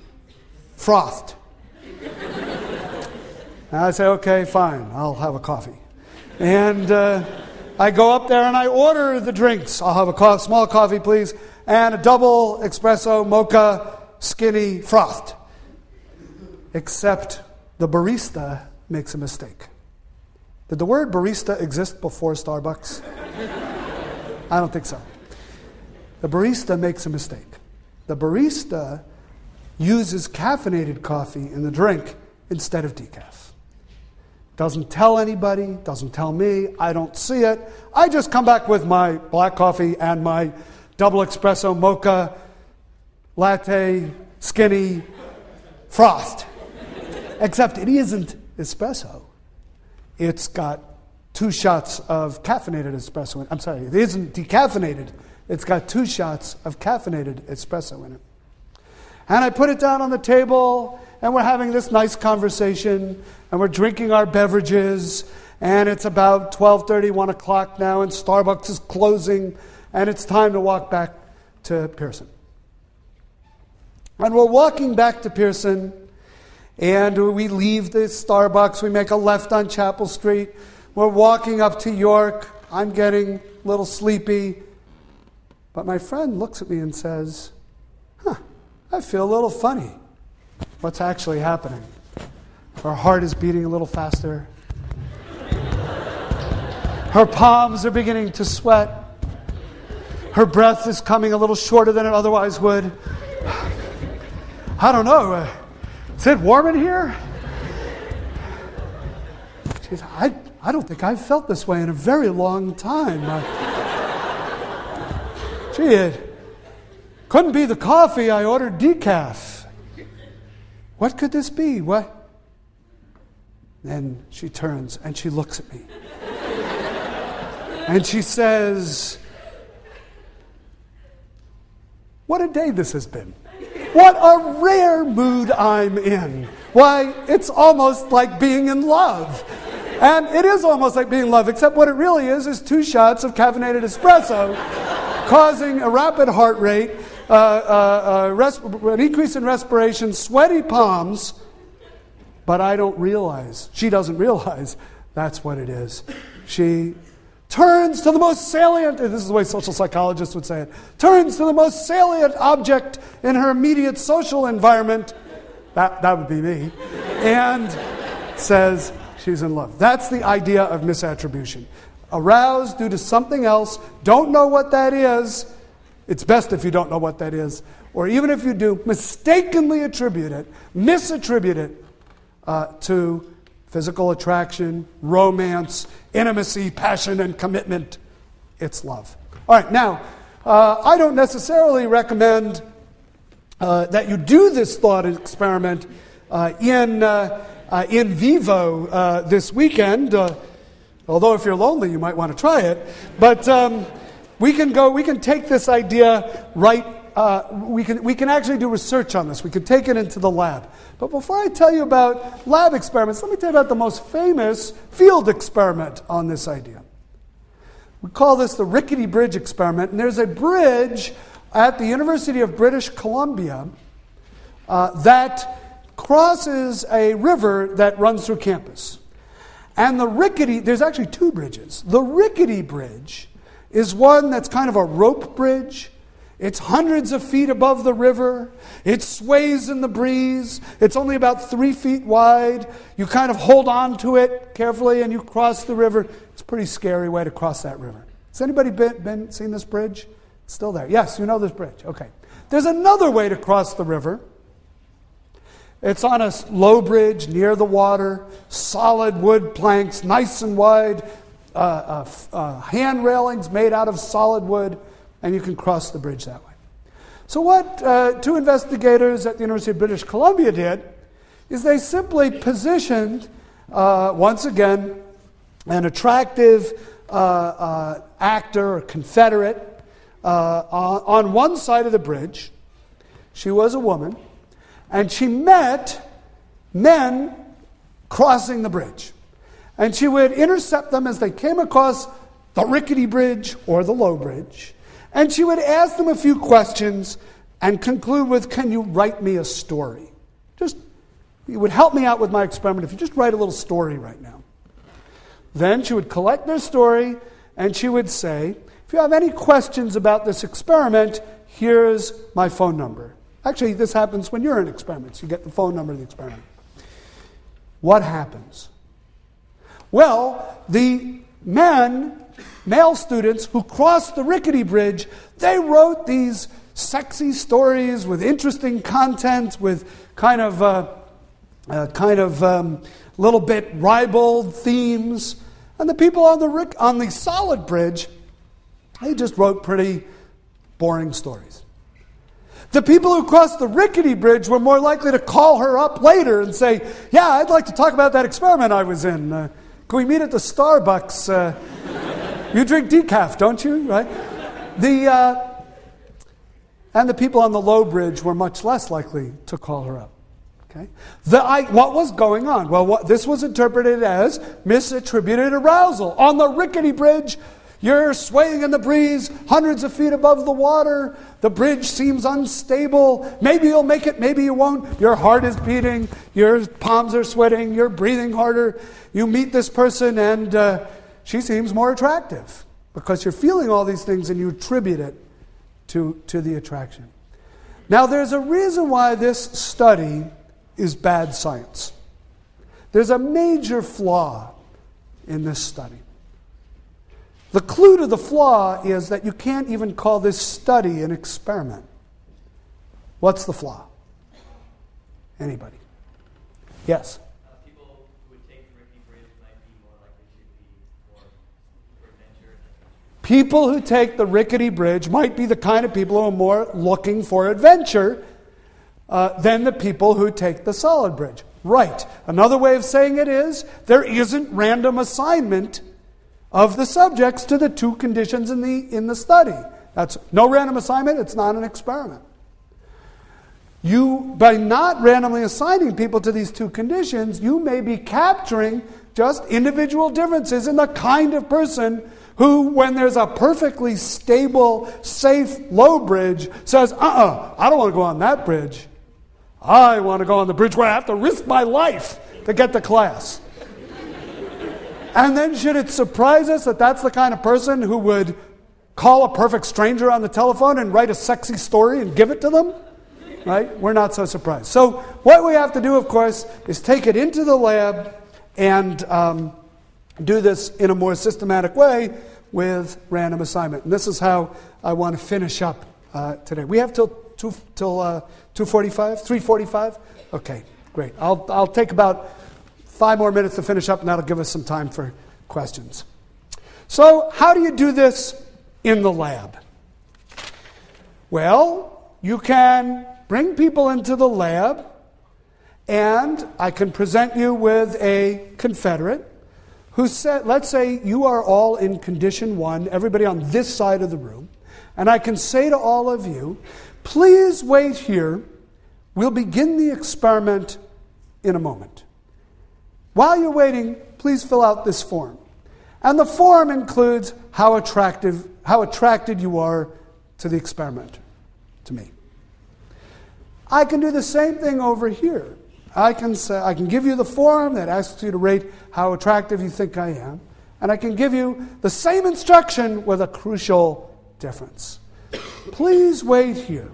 frothed. And I say, okay, fine, I'll have a coffee. And I go up there and I order the drinks. I'll have a small coffee, please, and a double espresso mocha skinny frothed. Except the barista makes a mistake. Did the word barista exist before Starbucks? I don't think so. The barista makes a mistake. The barista uses caffeinated coffee in the drink instead of decaf. Doesn't tell anybody, doesn't tell me, I don't see it. I just come back with my black coffee and my double espresso mocha latte skinny frothed. Except it isn't espresso. It's got 2 shots of caffeinated espresso. I'm sorry, it isn't decaffeinated. It's got 2 shots of caffeinated espresso in it. And I put it down on the table, and we're having this nice conversation, and we're drinking our beverages, and it's about 12:30, 1 o'clock now, and Starbucks is closing, and it's time to walk back to Pearson. And we're walking back to Pearson, and we leave the Starbucks, we make a left on Chapel Street, we're walking up to York, I'm getting a little sleepy, but my friend looks at me and says, I feel a little funny. What's actually happening? Her heart is beating a little faster. Her palms are beginning to sweat. Her breath is coming a little shorter than it otherwise would. I don't know. Is it warm in here? She says, I don't think I've felt this way in a very long time. Gee, it couldn't be the coffee. I ordered decaf. What could this be? What? Then she turns and she looks at me. And she says, what a day this has been. What a rare mood I'm in. Why, it's almost like being in love. And it is almost like being in love, except what it really is 2 shots of caffeinated espresso causing a rapid heart rate, an increase in respiration, sweaty palms, but I don't realize, she doesn't realize that's what it is. She turns to the most salient, this is the way social psychologists would say it, turns to the most salient object in her immediate social environment, that would be me, and says she's in love. That's the idea of misattribution. Aroused due to something else, don't know what that is. It's best if you don't know what that is. Or even if you do, mistakenly attribute it, misattribute it to physical attraction, romance, intimacy, passion, and commitment. It's love. All right, now, I don't necessarily recommend that you do this thought experiment in vivo this weekend. Although if you're lonely, you might want to try it. But we can take this idea right. We can actually do research on this. We can take it into the lab. But before I tell you about lab experiments, let me tell you about the most famous field experiment on this idea. We call this the rickety bridge experiment. And there's a bridge at the University of British Columbia that crosses a river that runs through campus. And there's actually two bridges. The rickety bridge is one that's kind of a rope bridge. It's hundreds of feet above the river. It sways in the breeze. It's only about 3 feet wide. You kind of hold on to it carefully and you cross the river. It's a pretty scary way to cross that river. Has anybody seen this bridge? It's still there. Yes, you know this bridge. Okay. There's another way to cross the river. It's on a low bridge near the water, solid wood planks, nice and wide, hand railings made out of solid wood, and you can cross the bridge that way. So what two investigators at the University of British Columbia did is they simply positioned, once again, an attractive actor or Confederate on one side of the bridge. She was a woman, and she met men crossing the bridge. And she would intercept them as they came across the rickety bridge or the low bridge. And she would ask them a few questions and conclude with, can you write me a story? You would help me out with my experiment if you just write a little story right now. Then she would collect their story and she would say, if you have any questions about this experiment, here's my phone number. Actually, this happens when you're in experiments. You get the phone number of the experiment. What happens? Well, the male students who crossed the rickety bridge, they wrote these sexy stories with interesting content, with kind of little bit ribald themes. And the people on the solid bridge, they just wrote pretty boring stories. The people who crossed the rickety bridge were more likely to call her up later and say, yeah, I'd like to talk about that experiment I was in. Can we meet at the Starbucks? You drink decaf, don't you? Right? And the people on the low bridge were much less likely to call her up. Okay? What was going on? Well, this was interpreted as misattributed arousal. On the rickety bridge, you're swaying in the breeze, hundreds of feet above the water. The bridge seems unstable. Maybe you'll make it, maybe you won't. Your heart is beating. Your palms are sweating. You're breathing harder. You meet this person and she seems more attractive because you're feeling all these things and you attribute it to the attraction. Now, there's a reason why this study is bad science. There's a major flaw in this study. The clue to the flaw is that you can't even call this study an experiment. What's the flaw? Anybody? Yes? People who would take the rickety bridge might be more likely to be more for adventure. People who take the rickety bridge might be the kind of people who are more looking for adventure than the people who take the solid bridge. Right. Another way of saying it is there isn't random assignment of the subjects to the two conditions in the study. That's no random assignment, it's not an experiment. By not randomly assigning people to these two conditions, you may be capturing just individual differences in the kind of person who, when there's a perfectly stable, safe, low bridge, says, I don't want to go on that bridge. I want to go on the bridge where I have to risk my life to get to class. And then should it surprise us that that's the kind of person who would call a perfect stranger on the telephone and write a sexy story and give it to them? Right? We're not so surprised. So what we have to do, of course, is take it into the lab and do this in a more systematic way with random assignment. And this is how I want to finish up today. We have till 2:45, 3:45? Okay, great. I'll take about 5 more minutes to finish up, and that'll give us some time for questions. So, how do you do this in the lab? Well, you can bring people into the lab, and I can present you with a Confederate who said, let's say you are all in condition 1, everybody on this side of the room, and I can say to all of you, please wait here. We'll begin the experiment in a moment. While you're waiting, please fill out this form. And the form includes how attracted you are to the experiment. to me. I can do the same thing over here. I can give you the form that asks you to rate how attractive you think I am, and I can give you the same instruction with a crucial difference. Please wait here.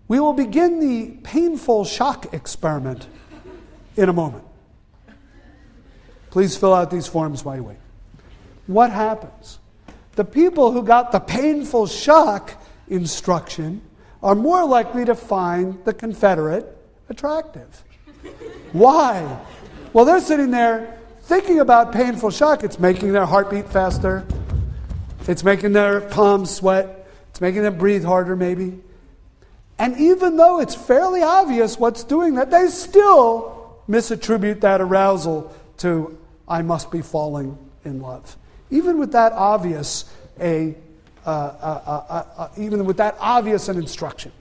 We will begin the painful shock experiment in a moment. Please fill out these forms while you wait. What happens? The people who got the painful shock instruction are more likely to find the Confederate attractive. Why? Well, they're sitting there thinking about painful shock. It's making their heartbeat faster. It's making their palms sweat. It's making them breathe harder, maybe. And even though it's fairly obvious what's doing that, they still misattribute that arousal to, I must be falling in love. Even with that obvious an instruction.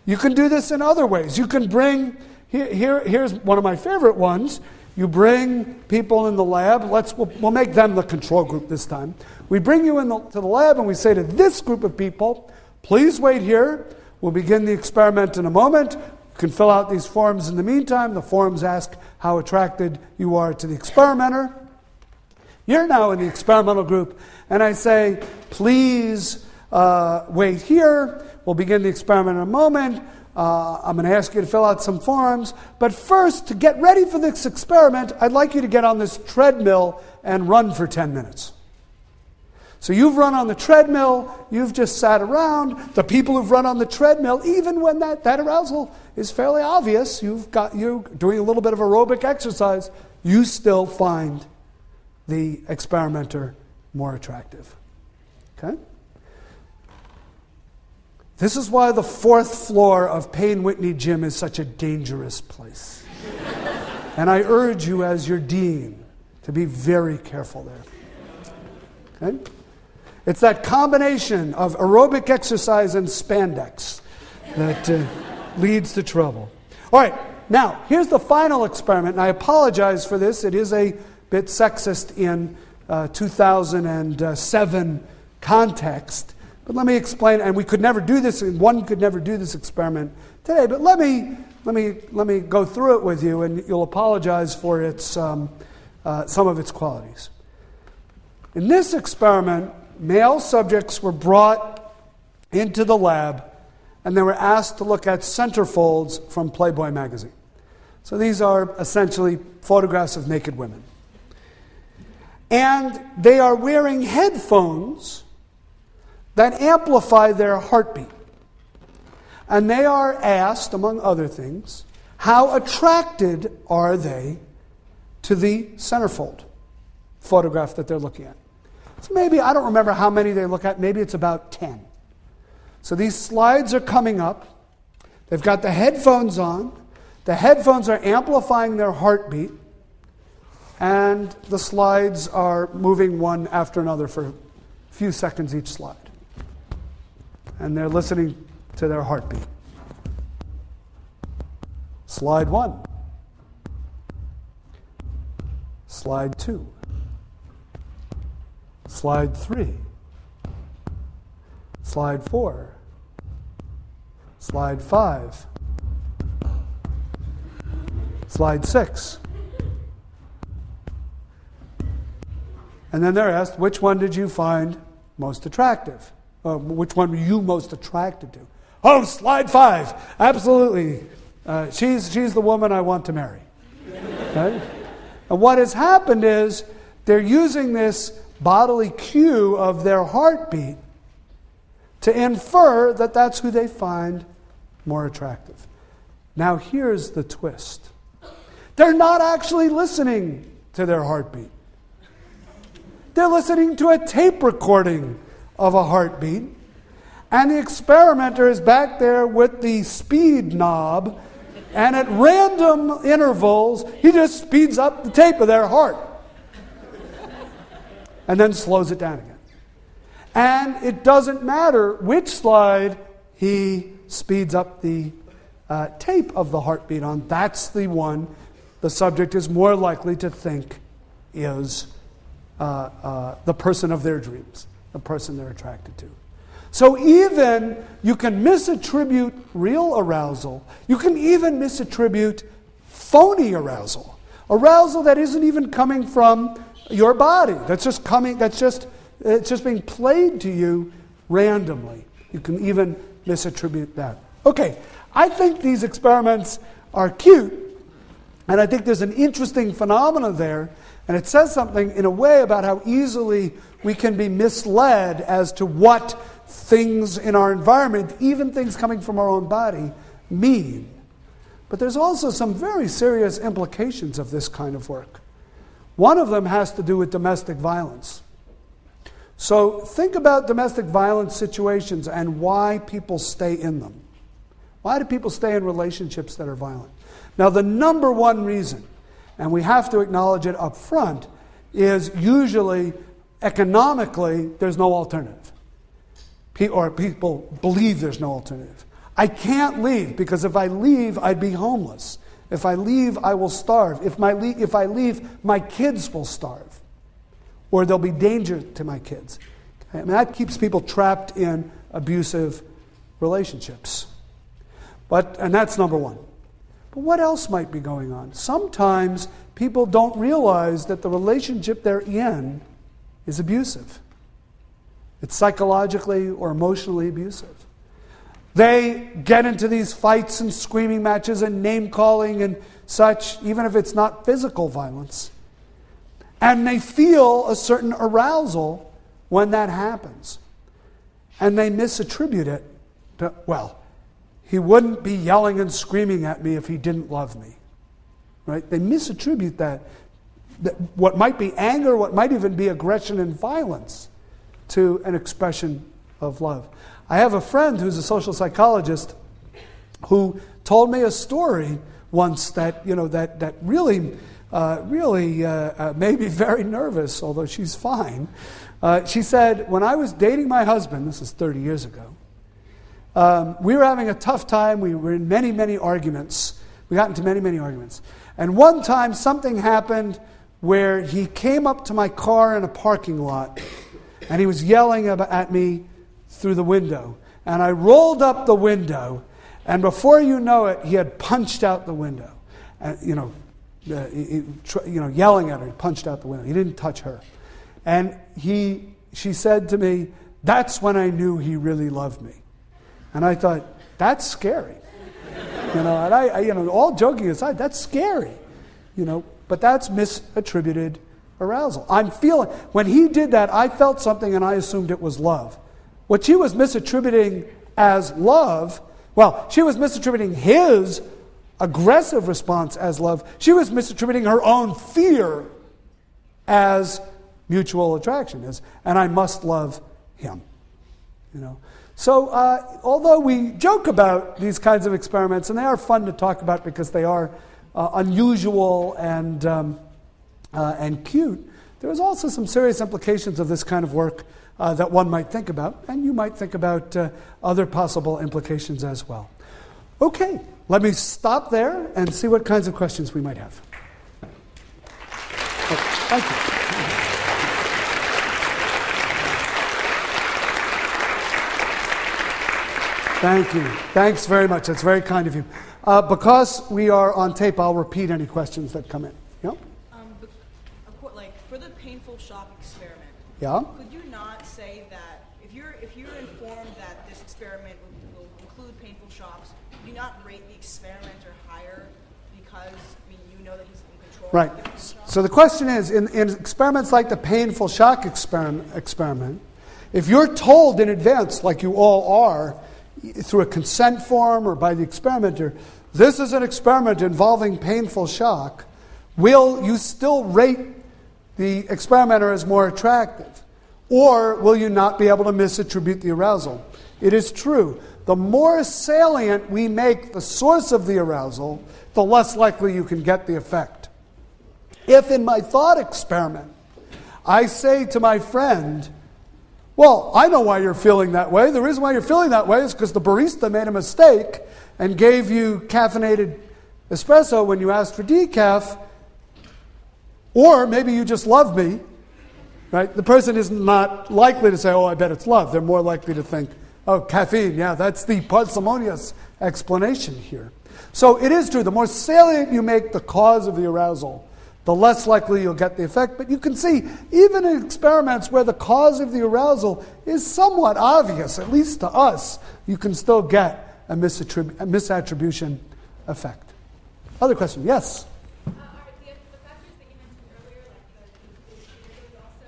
You can do this in other ways. You can bring, here's one of my favorite ones. You bring people in the lab. We'll make them the control group this time. We bring you to the lab and we say to this group of people, please wait here. We'll begin the experiment in a moment. You can fill out these forms in the meantime. The forms ask how attracted you are to the experimenter. You're now in the experimental group, and I say, please wait here. We'll begin the experiment in a moment. I'm going to ask you to fill out some forms. But first, to get ready for this experiment, I'd like you to get on this treadmill and run for 10 minutes. So you've run on the treadmill. You've just sat around. The people who've run on the treadmill, even when that arousal is fairly obvious, you're doing a little bit of aerobic exercise, you still find the experimenter more attractive. Okay? This is why the fourth floor of Payne Whitney Gym is such a dangerous place. And I urge you as your dean to be very careful there. Okay? It's that combination of aerobic exercise and spandex that leads to trouble. All right, now, here's the final experiment, and I apologize for this. It is a bit sexist in 2007 context. But let me explain, and one could never do this experiment today, but let me go through it with you, and you'll apologize for its some of its qualities. In this experiment, male subjects were brought into the lab, and they were asked to look at centerfolds from Playboy magazine. So these are essentially photographs of naked women. And they are wearing headphones that amplify their heartbeat. And they are asked, among other things, how attracted are they to the centerfold photograph that they're looking at. So maybe, I don't remember how many they look at, maybe it's about 10. So these slides are coming up. They've got the headphones on. The headphones are amplifying their heartbeat. And the slides are moving one after another for a few seconds each slide. And they're listening to their heartbeat. Slide 1. Slide 2. Slide 3. Slide 4. Slide 5. Slide 6. And then they're asked, which one did you find most attractive? Which one were you most attracted to? Oh, slide 5. Absolutely. She's the woman I want to marry. Okay? And what has happened is they're using this bodily cue of their heartbeat to infer that that's who they find more attractive. Now here's the twist. They're not actually listening to their heartbeat. They're listening to a tape recording of a heartbeat, and the experimenter is back there with the speed knob, and at random intervals, he just speeds up the tape of their heart and then slows it down again. And it doesn't matter which slide he speeds up the tape of the heartbeat on. That's the one the subject is more likely to think is the person of their dreams, the person they're attracted to. So even you can misattribute real arousal. You can even misattribute phony arousal. Arousal that isn't even coming from your body. It's just being played to you randomly. You can even misattribute that. Okay, I think these experiments are cute, and I think there's an interesting phenomenon there, and it says something in a way about how easily we can be misled as to what things in our environment, even things coming from our own body, mean. But there's also some very serious implications of this kind of work. One of them has to do with domestic violence. So think about domestic violence situations and why people stay in them. Why do people stay in relationships that are violent? Now, the number one reason, and we have to acknowledge it up front, is usually economically there's no alternative. Or people believe there's no alternative. I can't leave because if I leave, I'd be homeless. If I leave, I will starve. If I leave, my kids will starve. Or there'll be danger to my kids. I mean, that keeps people trapped in abusive relationships. And that's number one. But what else might be going on? Sometimes people don't realize that the relationship they're in is abusive. It's psychologically or emotionally abusive. They get into these fights and screaming matches and name-calling and such, even if it's not physical violence. And they feel a certain arousal when that happens. And they misattribute it to, well, he wouldn't be yelling and screaming at me if he didn't love me. Right? They misattribute that what might be anger, what might even be aggression and violence, to an expression of love. I have a friend who's a social psychologist who told me a story once that really made me very nervous, although she's fine. She said, when I was dating my husband, this is 30 years ago, we were having a tough time. We were in many, many arguments. We got into many, many arguments. And one time something happened where he came up to my car in a parking lot and he was yelling at me through the window. And I rolled up the window, and before you know it, he had punched out the window. And, yelling at her, he punched out the window. He didn't touch her. And she said to me, that's when I knew he really loved me. And I thought, that's scary. And all joking aside, that's scary. But that's misattributed arousal. When he did that, I felt something and I assumed it was love. What she was misattributing as love, she was misattributing his aggressive response as love. She was misattributing her own fear as mutual attraction, and I must love him. So although we joke about these kinds of experiments, and they are fun to talk about because they are unusual and cute, there's also some serious implications of this kind of work that one might think about, and you might think about other possible implications as well. Okay, let me stop there and see what kinds of questions we might have. Thank you. Thank you. Thanks very much. That's very kind of you. Because we are on tape, I'll repeat any questions that come in. Yeah? For the painful shock experiment, yeah? Could you not say that if you're informed that this experiment will include painful shocks, do you not rate the experimenter higher because you know that he's in control? Right. Of the painful shock? So the question is, in experiments like the painful shock experiment, if you're told in advance, like you all are, through a consent form or by the experimenter, this is an experiment involving painful shock, will you still rate the experimenter as more attractive? Or will you not be able to misattribute the arousal? It is true. The more salient we make the source of the arousal, the less likely you can get the effect. If in my thought experiment, I say to my friend, well, I know why you're feeling that way. The reason why you're feeling that way is because the barista made a mistake and gave you caffeinated espresso when you asked for decaf, or maybe you just love me, right? The person is not likely to say, oh, I bet it's love. They're more likely to think Oh, caffeine, yeah, that's the parsimonious explanation here. So it is true, the more salient you make the cause of the arousal, the less likely you'll get the effect. But you can see, even in experiments where the cause of the arousal is somewhat obvious, at least to us, you can still get a misattribution effect. Other question? Yes? Are the factors that you mentioned earlier, like the those also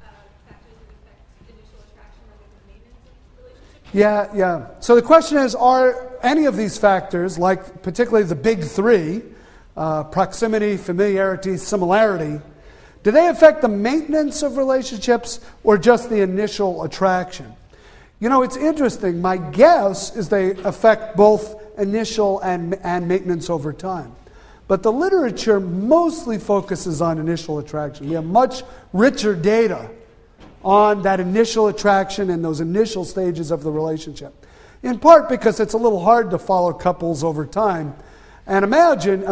factors that affect initial attraction or the maintenance of relationships? Yeah. So the question is, are any of these factors, like particularly the big three, proximity, familiarity, similarity, do they affect the maintenance of relationships or just the initial attraction? You know, it's interesting. My guess is they affect both initial and maintenance over time. But the literature mostly focuses on initial attraction. We have much richer data on that initial attraction and those initial stages of the relationship. In part because it's a little hard to follow couples over time. And imagine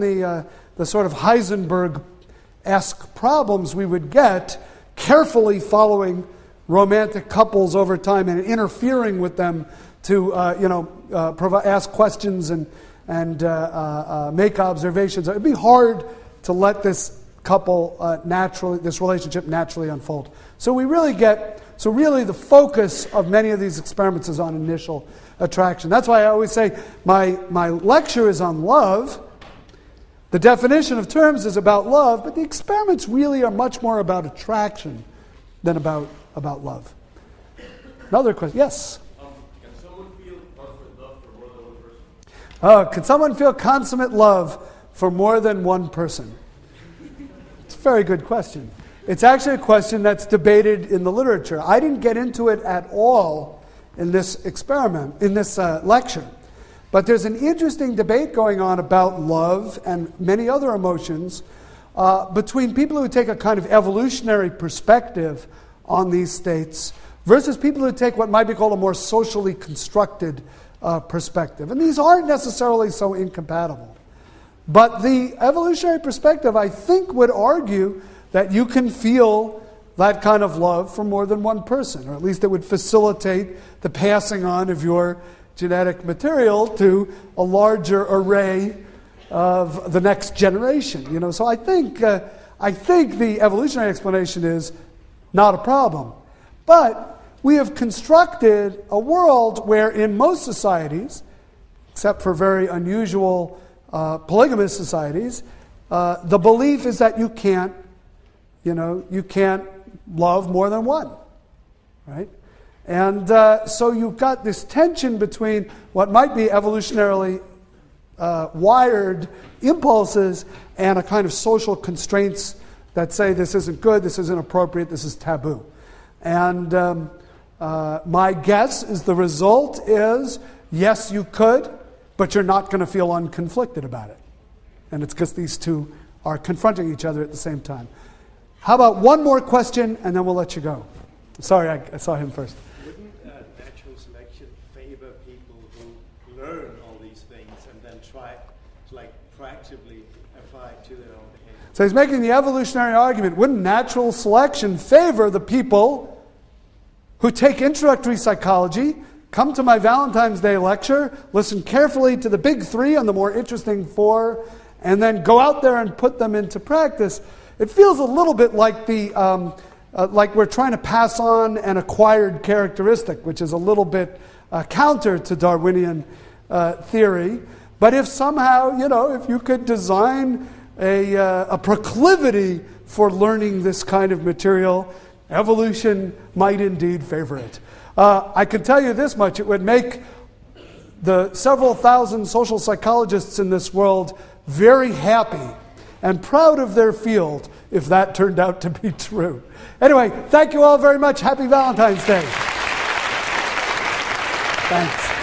the sort of Heisenberg-esque problems we would get carefully following romantic couples over time and interfering with them to ask questions and make observations. It would be hard to let this this relationship naturally unfold. So really the focus of many of these experiments is on initial attraction. That's why I always say my lecture is on love. The definition of terms is about love, but the experiments really are much more about attraction than about love. Another question? Yes? Can someone feel consummate love for more than one person? Can someone feel consummate love for more than one person? It's a very good question. It's actually a question that's debated in the literature. I didn't get into it at all in this experiment, in this lecture. But there's an interesting debate going on about love and many other emotions between people who take a kind of evolutionary perspective on these states versus people who take what might be called a more socially constructed perspective. And these aren't necessarily so incompatible. But the evolutionary perspective, I think, would argue that you can feel that kind of love for more than one person, or at least it would facilitate the passing on of your genetic material to a larger array of the next generation. You know, so I think the evolutionary explanation is not a problem. But we have constructed a world where in most societies, except for very unusual polygamous societies, the belief is that you can't love more than one, right? And so you've got this tension between what might be evolutionarily wired impulses and a kind of social constraints that say this isn't good, this isn't appropriate, this is taboo. And my guess is the result is, yes, you could, but you're not going to feel unconflicted about it. And it's because these two are confronting each other at the same time. How about one more question, and then we'll let you go. Sorry, I saw him first. Wouldn't natural selection favor people who learn all these things and then try to proactively apply it to their own behavior? So he's making the evolutionary argument. Wouldn't natural selection favor the people who take introductory psychology, come to my Valentine's Day lecture, listen carefully to the big three and the more interesting four, and then go out there and put them into practice? It feels a little bit like like we're trying to pass on an acquired characteristic, which is a little bit counter to Darwinian theory. But if somehow, if you could design a proclivity for learning this kind of material, evolution might indeed favor it. I can tell you this much: it would make the several thousand social psychologists in this world very happy and proud of their field if that turned out to be true. Anyway, thank you all very much. Happy Valentine's Day. Thanks.